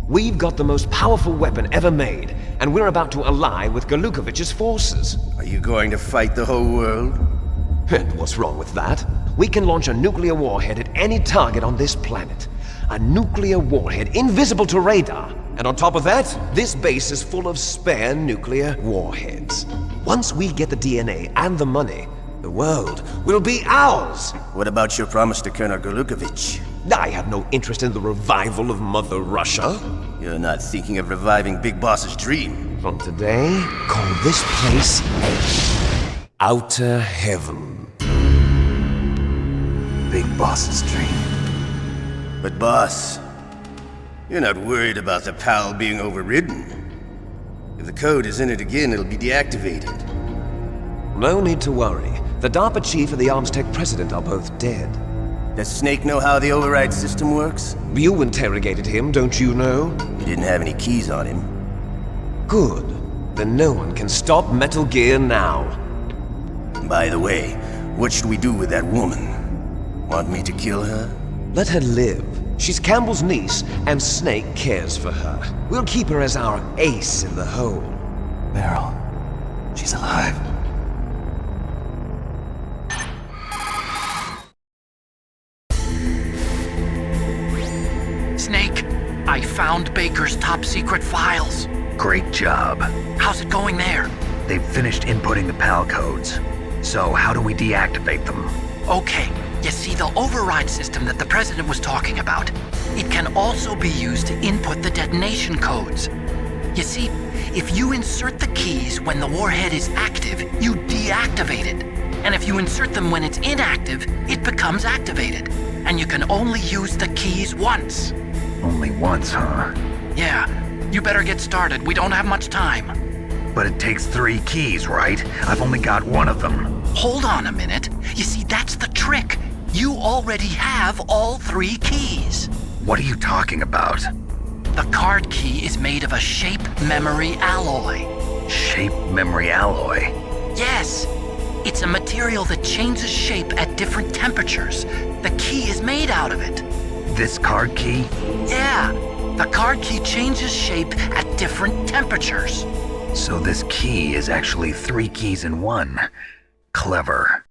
We've got the most powerful weapon ever made, and we're about to ally with Golukovich's forces. Are you going to fight the whole world? And what's wrong with that? We can launch a nuclear warhead at any target on this planet. A nuclear warhead invisible to radar. And on top of that, this base is full of spare nuclear warheads. Once we get the DNA and the money, the world will be ours! What about your promise to Colonel Golukovich? I have no interest in the revival of Mother Russia. You're not thinking of reviving Big Boss's dream. From today, call this place Outer Heaven. Big Boss's dream. But boss, you're not worried about the PAL being overridden. If the code is in it again, it'll be deactivated. No need to worry. The DARPA chief and the Armstech president are both dead. Does Snake know how the override system works? You interrogated him, don't you know? He didn't have any keys on him. Good. Then no one can stop Metal Gear now. By the way, what should we do with that woman? Want me to kill her? Let her live. She's Campbell's niece, and Snake cares for her. We'll keep her as our ace in the hole. Meryl, she's alive. Snake, I found Baker's top secret files. Great job. How's it going there? They've finished inputting the PAL codes. So how do we deactivate them? Okay, you see the override system that the President was talking about. It can also be used to input the detonation codes. You see, if you insert the keys when the warhead is active, you deactivate it. And if you insert them when it's inactive, it becomes activated. And you can only use the keys once. Only once, huh? Yeah, you better get started. We don't have much time. But it takes 3 keys, right? I've only got one of them. Hold on a minute. You see, that's the trick. You already have all 3 keys. What are you talking about? The card key is made of a shape memory alloy. Shape memory alloy? Yes. It's a material that changes shape at different temperatures. The key is made out of it. This card key? Yeah. The card key changes shape at different temperatures. So this key is actually 3 keys in one. Clever.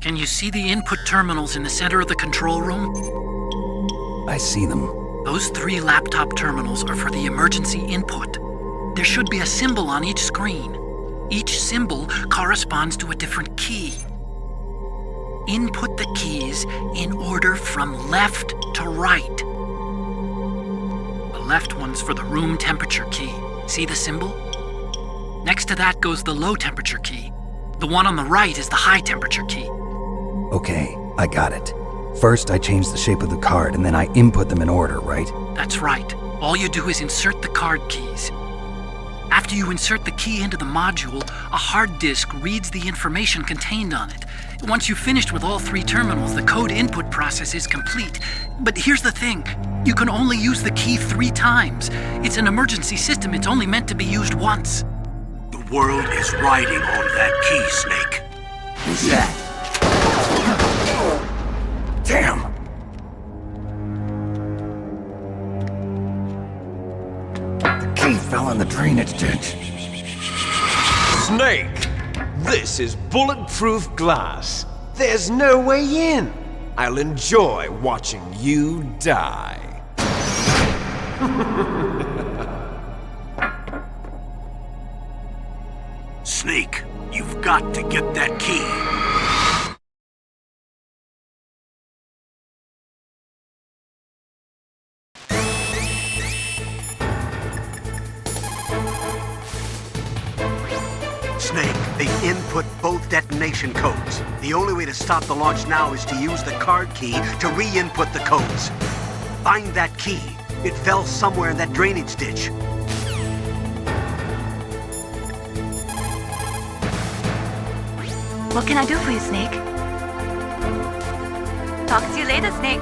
Can you see the input terminals in the center of the control room? I see them. Those 3 laptop terminals are for the emergency input. There should be a symbol on each screen. Each symbol corresponds to a different key. Input the keys in order from left to right. The left one's for the room temperature key. See the symbol? Next to that goes the low temperature key. The one on the right is the high temperature key. Okay, I got it. First, I change the shape of the card, and then I input them in order, right? That's right. All you do is insert the card keys. After you insert the key into the module, a hard disk reads the information contained on it. Once you've finished with all 3 terminals, the code input process is complete. But here's the thing. You can only use the key 3 times. It's an emergency system. It's only meant to be used once. The world is riding on that key, Snake. Who's that? Damn! The key fell in the drainage ditch. Snake! This is bulletproof glass. There's no way in. I'll enjoy watching you die. Snake, you've got to get that key. Snake, they input both detonation codes. The only way to stop the launch now is to use the card key to re-input the codes. Find that key. It fell somewhere in that drainage ditch. What can I do for you, Snake? Talk to you later, Snake.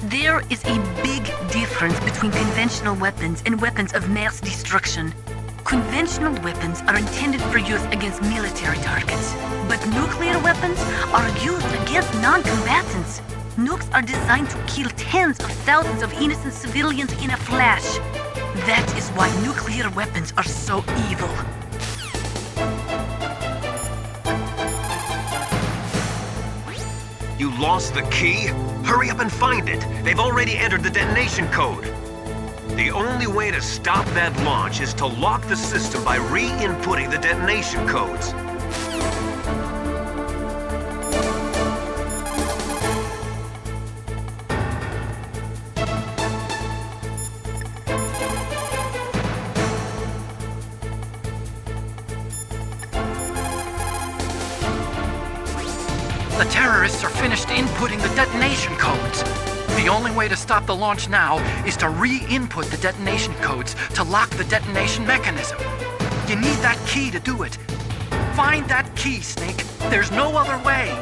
There is a big difference between conventional weapons and weapons of mass destruction. Conventional weapons are intended for use against military targets, but nuclear weapons are used against non-combatants. Nukes are designed to kill tens of thousands of innocent civilians in a flash. That is why nuclear weapons are so evil. You lost the key? Hurry up and find it. They've already entered the detonation code. The only way to stop that launch is to lock the system by re-inputting the detonation codes. The terrorists are finished inputting the detonation codes. The only way to stop the launch now is to re-input the detonation codes to lock the detonation mechanism. You need that key to do it. Find that key, Snake. There's no other way.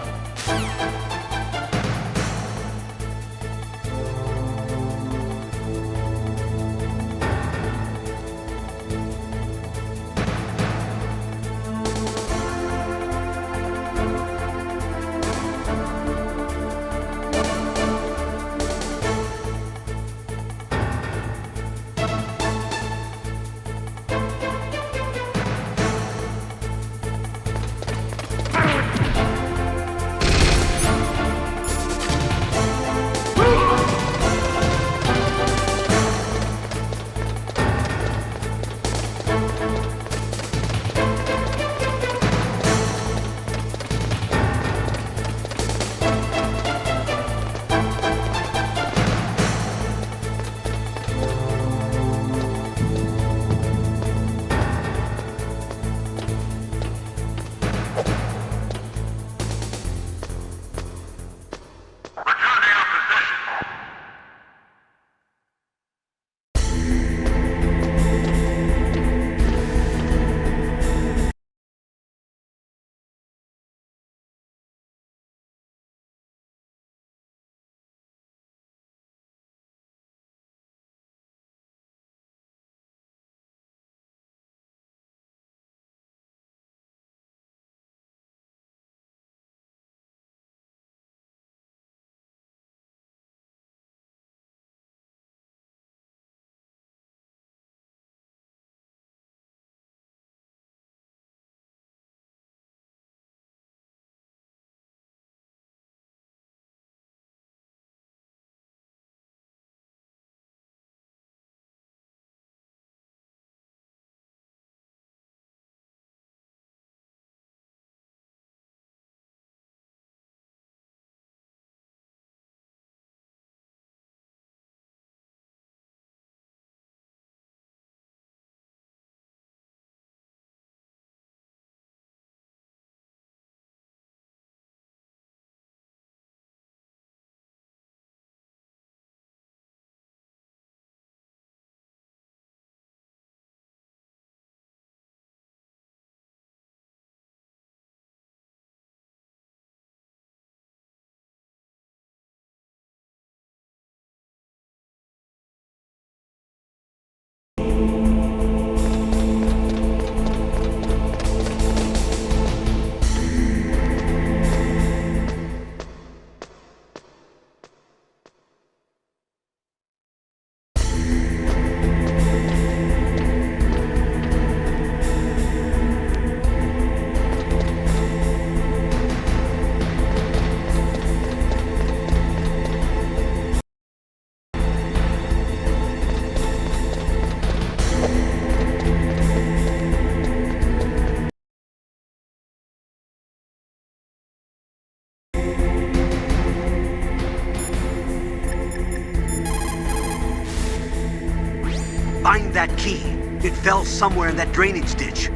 Find that key. It fell somewhere in that drainage ditch.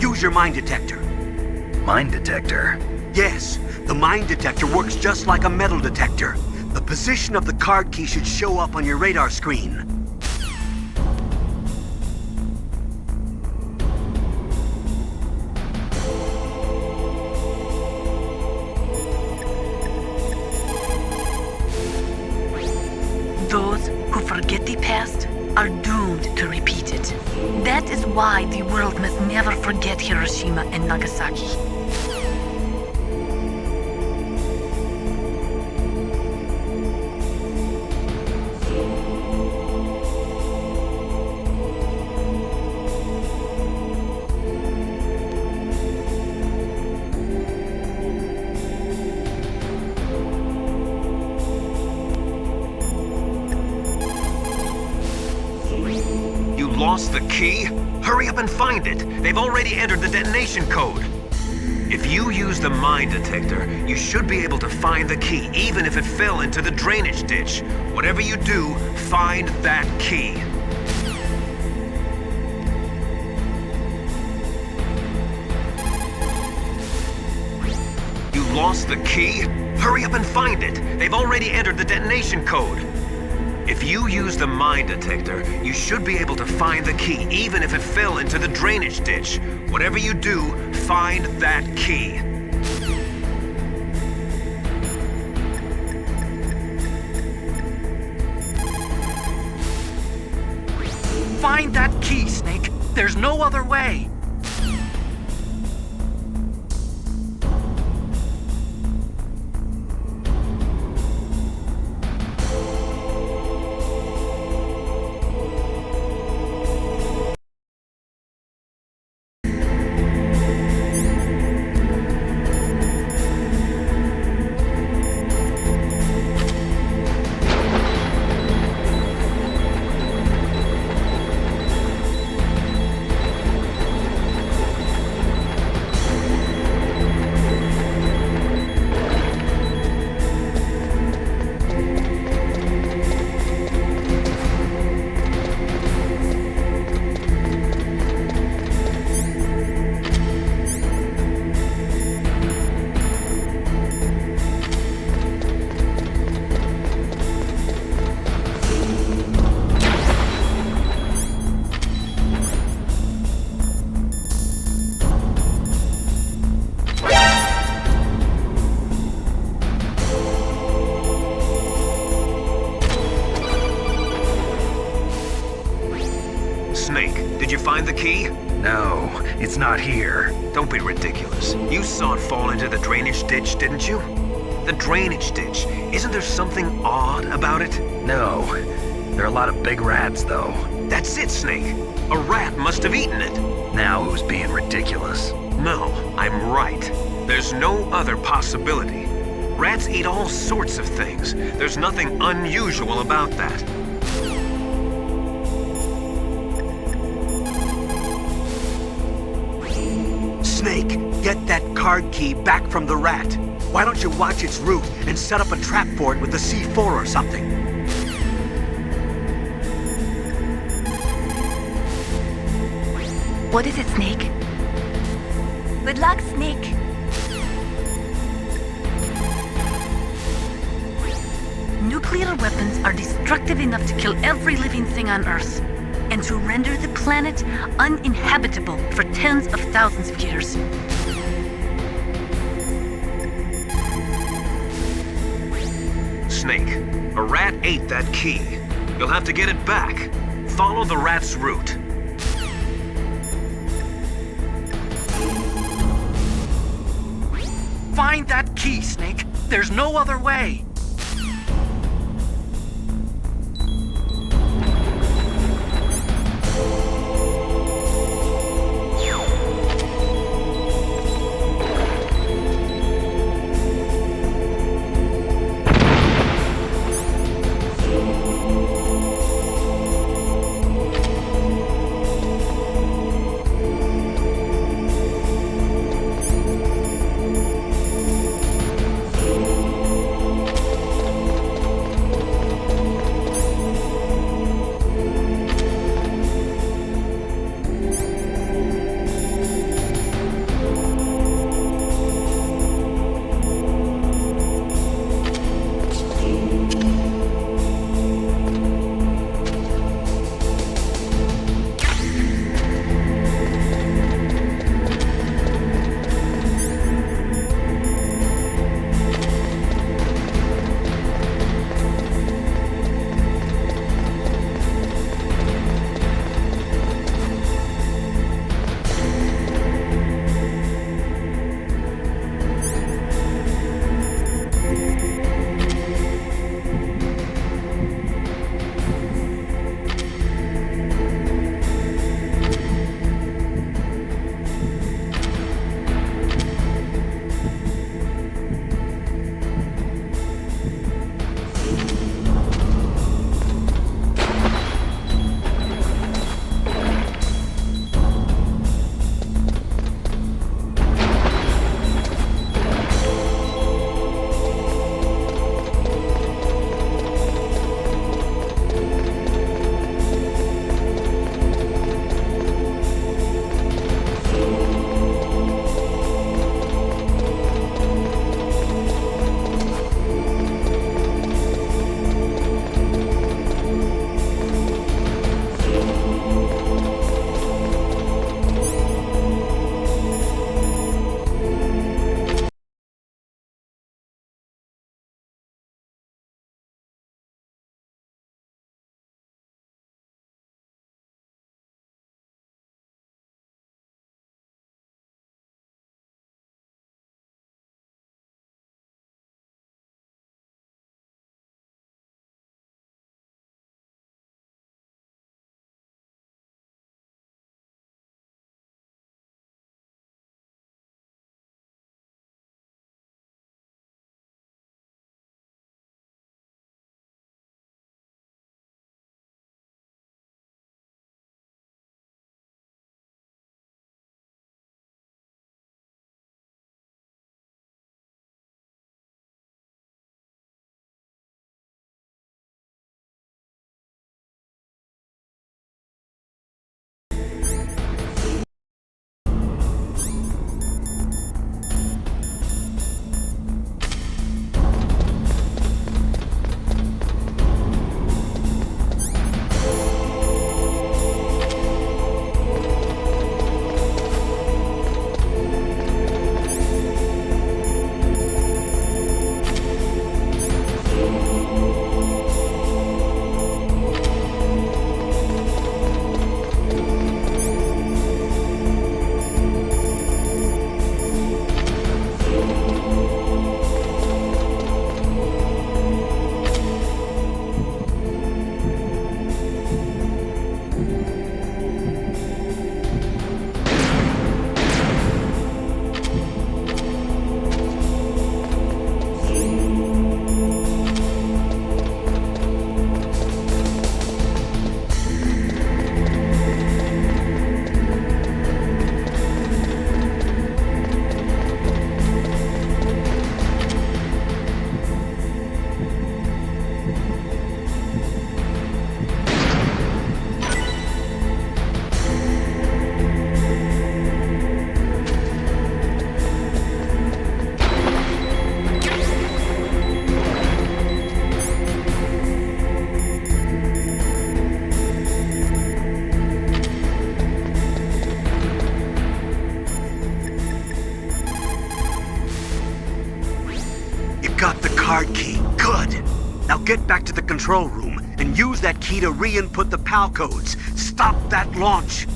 Use your mine detector. Mine detector? Yes, the mine detector works just like a metal detector. The position of the card key should show up on your radar screen. Those who forget the past are doomed to repeat it. That is why the world must never forget Hiroshima and Nagasaki. Lost the key? Hurry up and find it. They've already entered the detonation code. If you use the mine detector, you should be able to find the key, even if it fell into the drainage ditch. Whatever you do, find that key. You lost the key? Hurry up and find it. They've already entered the detonation code. If you use the mine detector, you should be able to find the key, even if it fell into the drainage ditch. Whatever you do, find that key. Find that key, Snake. There's no other way. Snake, did you find the key? No, it's not here. Don't be ridiculous. You saw it fall into the drainage ditch, didn't you? The drainage ditch. Isn't there something odd about it? No. There are a lot of big rats, though. That's it, Snake. A rat must have eaten it. Now who's being ridiculous? No, I'm right. There's no other possibility. Rats eat all sorts of things. There's nothing unusual about that. Snake, get that card key back from the rat. Why don't you watch its route and set up a trap for it with the C4 or something? What is it, Snake? Good luck, Snake. Nuclear weapons are destructive enough to kill every living thing on Earth, and to render the planet uninhabitable for tens of thousands of years. Snake, a rat ate that key. You'll have to get it back. Follow the rat's route. Find that key, Snake. There's no other way. get back to the control room and use that key to re-input the PAL codes. Stop that launch!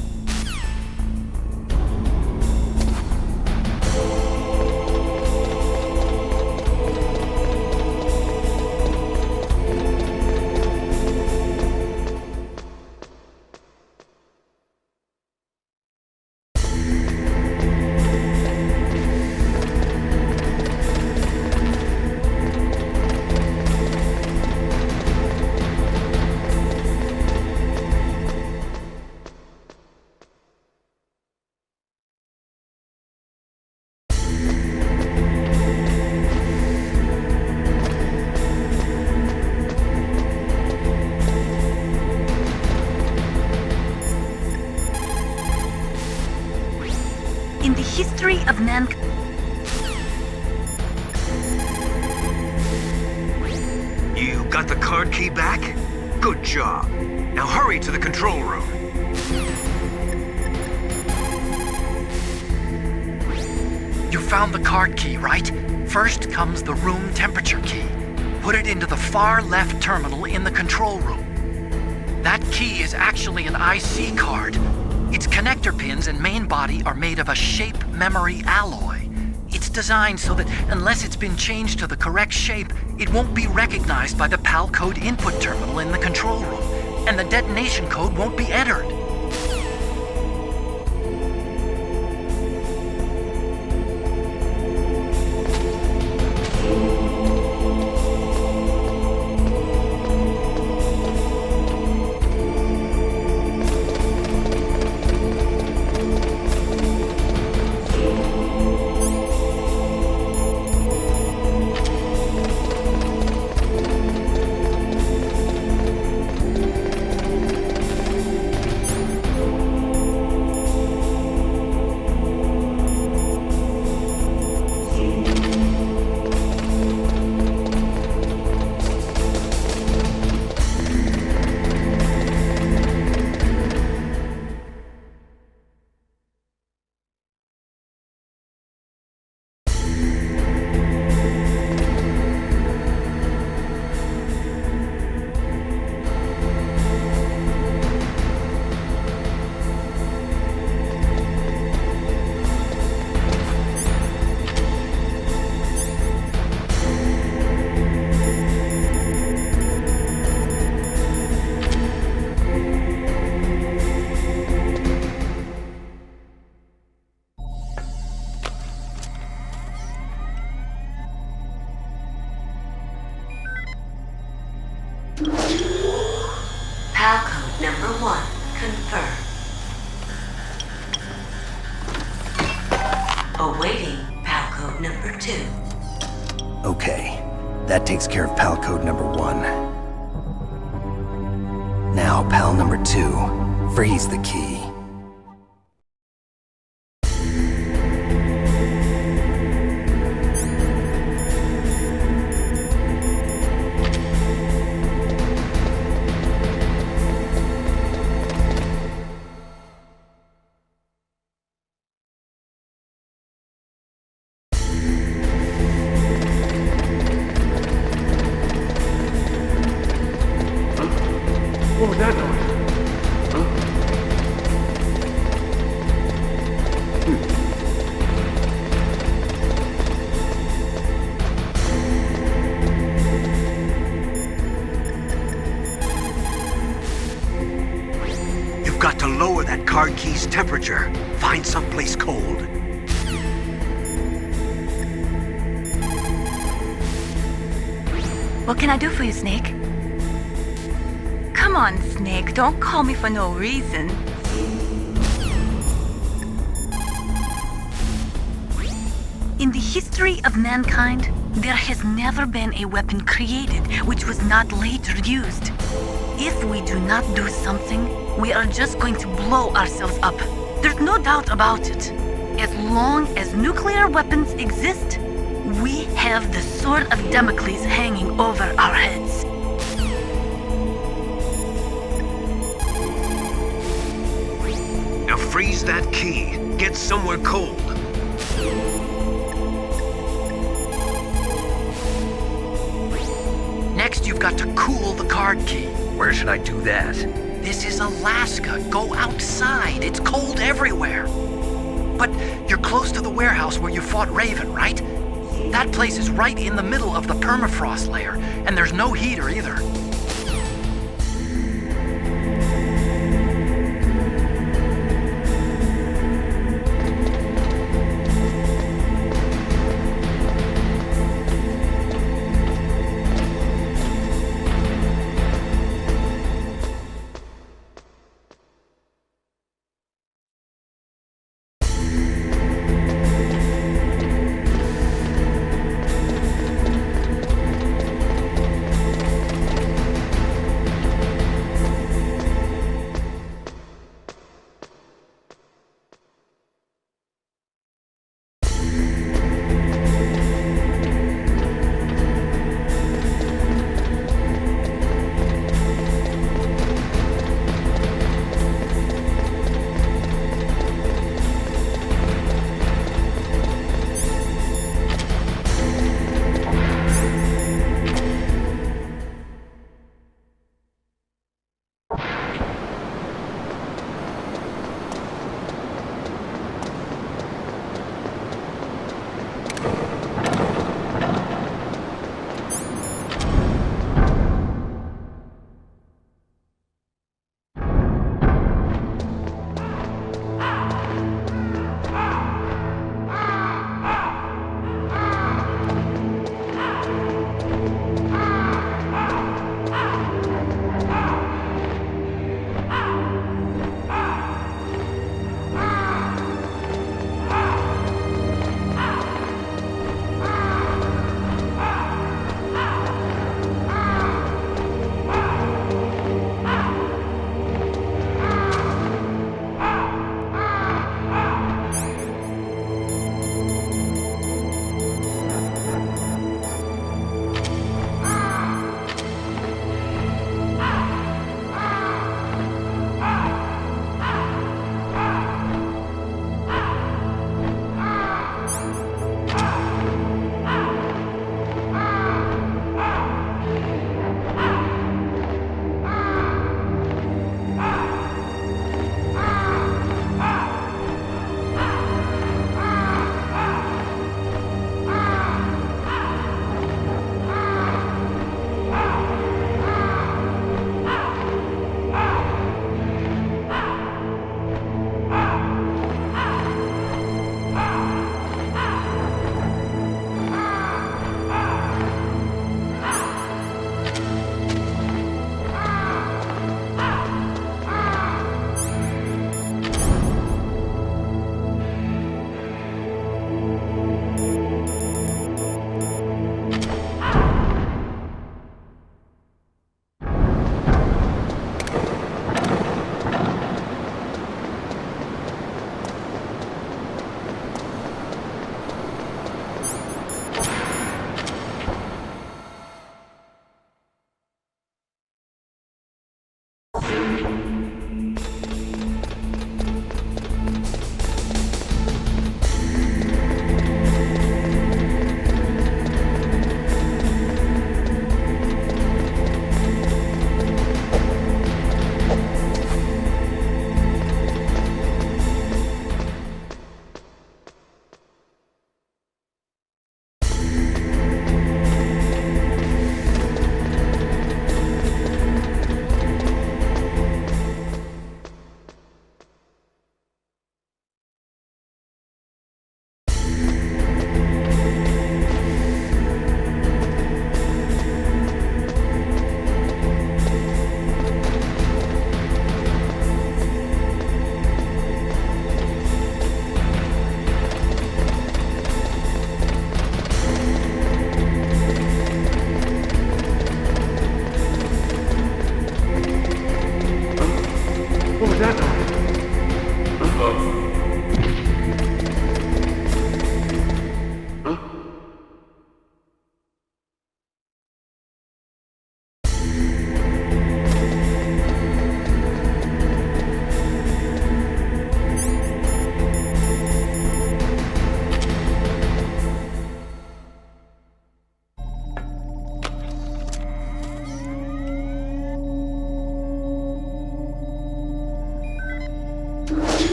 In the history of mankind, You got the card key back? Good job. Now hurry to the control room. You found the card key, right? First comes the room temperature key. Put it into the far left terminal in the control room. That key is actually an IC card. Its connector pins and main body are made of a shape memory alloy. It's designed so that unless it's been changed to the correct shape, it won't be recognized by the PAL code input terminal in the control room, and the detonation code won't be entered. PAL code number 1 confirmed. Awaiting PAL code number 2. Okay, that takes care of PAL code number 1. Now, PAL number 2, freeze the key. What was that noise? Huh? You've got to lower that card key's temperature. Find someplace cold. What can I do for you, Snake? Come on, Snake, don't call me for no reason. in the history of mankind, there has never been a weapon created which was not later used. If we do not do something, we are just going to blow ourselves up. There's no doubt about it. As long as nuclear weapons exist, we have the sword of Damocles hanging over our heads. Now freeze that key. Get somewhere cold. Next, you've you've got to cool the card key. Where should I do that? This is Alaska. Go outside. It's cold everywhere. But you're close to the warehouse where you fought Raven, right? That place is right in the middle of the permafrost layer, and there's no heater either.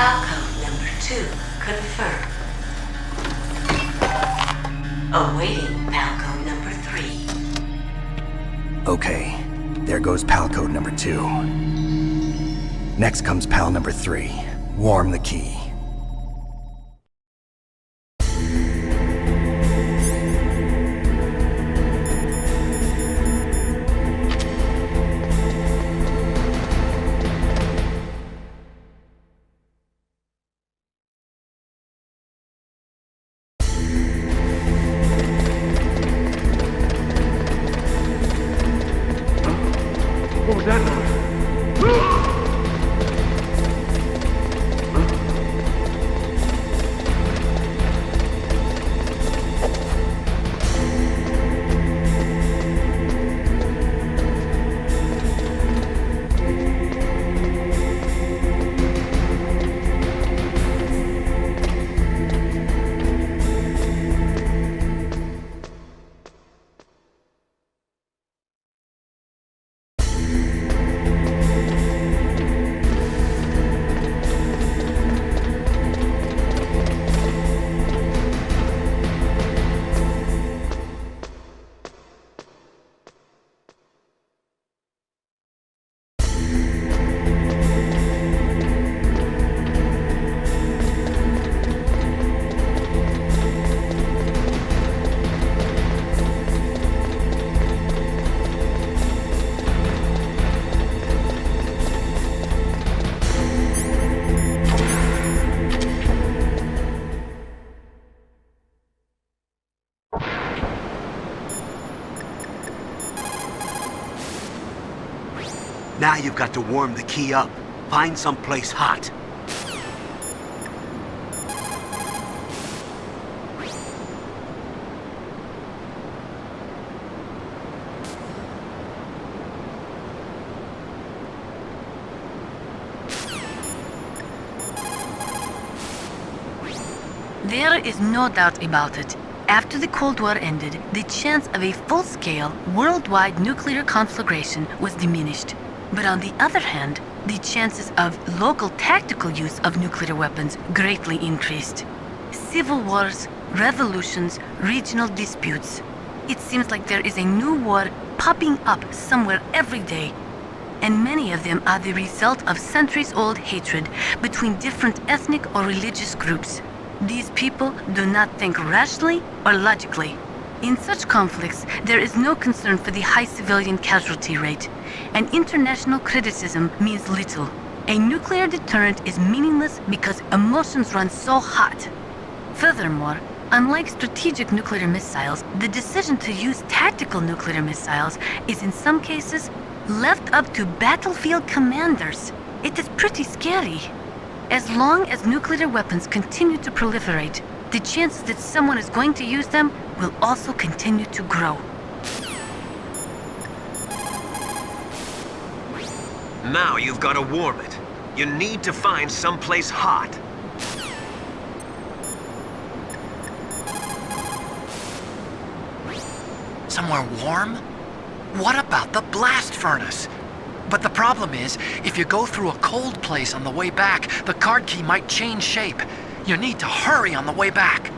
PAL code number 2 confirmed. Awaiting PAL code number 3. Okay, there goes PAL code number 2. Next comes PAL number 3. Warm the key. What was that noise? Now you've got to warm the key up. Find someplace hot. There is no doubt about it. After the Cold War ended, the chance of a full-scale, worldwide nuclear conflagration was diminished. But on the other hand, the chances of local tactical use of nuclear weapons greatly increased. Civil wars, revolutions, regional disputes. It seems like there is a new war popping up somewhere every day. And many of them are the result of centuries-old hatred between different ethnic or religious groups. These people do not think rationally or logically. In such conflicts, there is no concern for the high civilian casualty rate, and international criticism means little. A nuclear deterrent is meaningless because emotions run so hot. Furthermore, unlike strategic nuclear missiles, the decision to use tactical nuclear missiles is in some cases left up to battlefield commanders. It is pretty scary. As long as nuclear weapons continue to proliferate, the chances that someone is going to use them will also continue to grow. Now you've got to warm it. You need to find someplace hot. Somewhere warm? What about the blast furnace? But the problem is, if you go through a cold place on the way back, the card key might change shape. You need to hurry on the way back.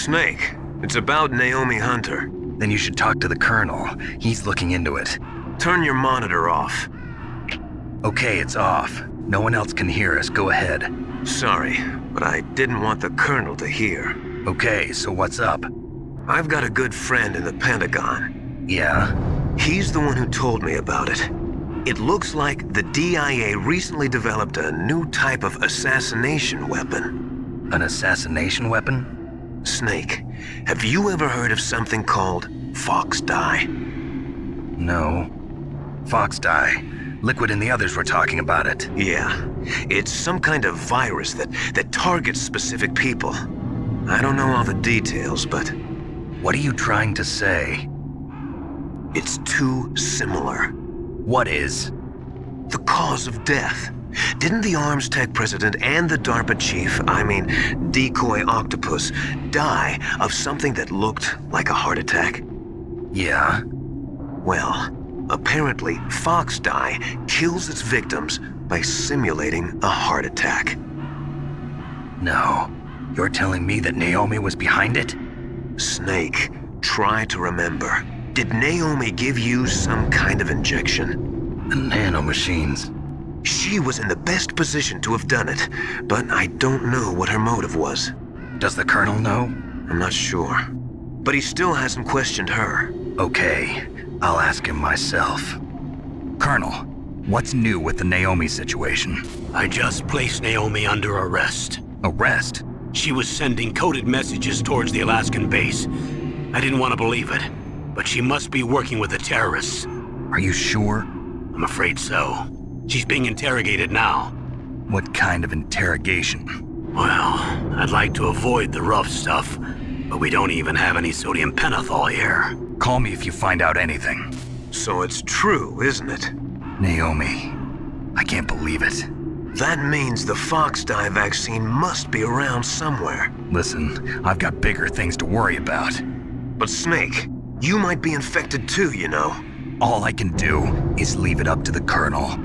Snake, it's about Naomi Hunter. Then you should talk to the Colonel. He's looking into it. Turn your monitor off. Okay, it's off. No one else can hear us. Go ahead. Sorry, but I didn't want the Colonel to hear. Okay, so what's up? I've got a good friend in the Pentagon. Yeah? He's the one who told me about it. It looks like the DIA recently developed a new type of assassination weapon. An assassination weapon? Snake, have you ever heard of something called Fox Dye? No. Fox Dye. Liquid and the others were talking about it. Yeah. It's some kind of virus that targets specific people. I don't know all the details, but... What are you trying to say? It's too similar. What is? The cause of death. Didn't the Arms Tech president and the DARPA chief, Decoy Octopus, die of something that looked like a heart attack? Yeah? Well, apparently Fox Dye kills its victims by simulating a heart attack. No. You're telling me that Naomi was behind it? Snake, try to remember. Did Naomi give you some kind of injection? The nanomachines. She was in the best position to have done it, but I don't know what her motive was. Does the Colonel know? I'm not sure. But he still hasn't questioned her. Okay, I'll ask him myself. Colonel, what's new with the Naomi situation? I just placed Naomi under arrest. Arrest? She was sending coded messages towards the Alaskan base. I didn't want to believe it, but she must be working with the terrorists. Are you sure? I'm afraid so. She's being interrogated now. What kind of interrogation? Well, I'd like to avoid the rough stuff, but we don't even have any sodium pentothal here. Call me if you find out anything. So it's true, isn't it? Naomi, I can't believe it. That means the Fox Dye vaccine must be around somewhere. Listen, I've got bigger things to worry about. But Snake, you might be infected too, you know. All I can do is leave it up to the Colonel.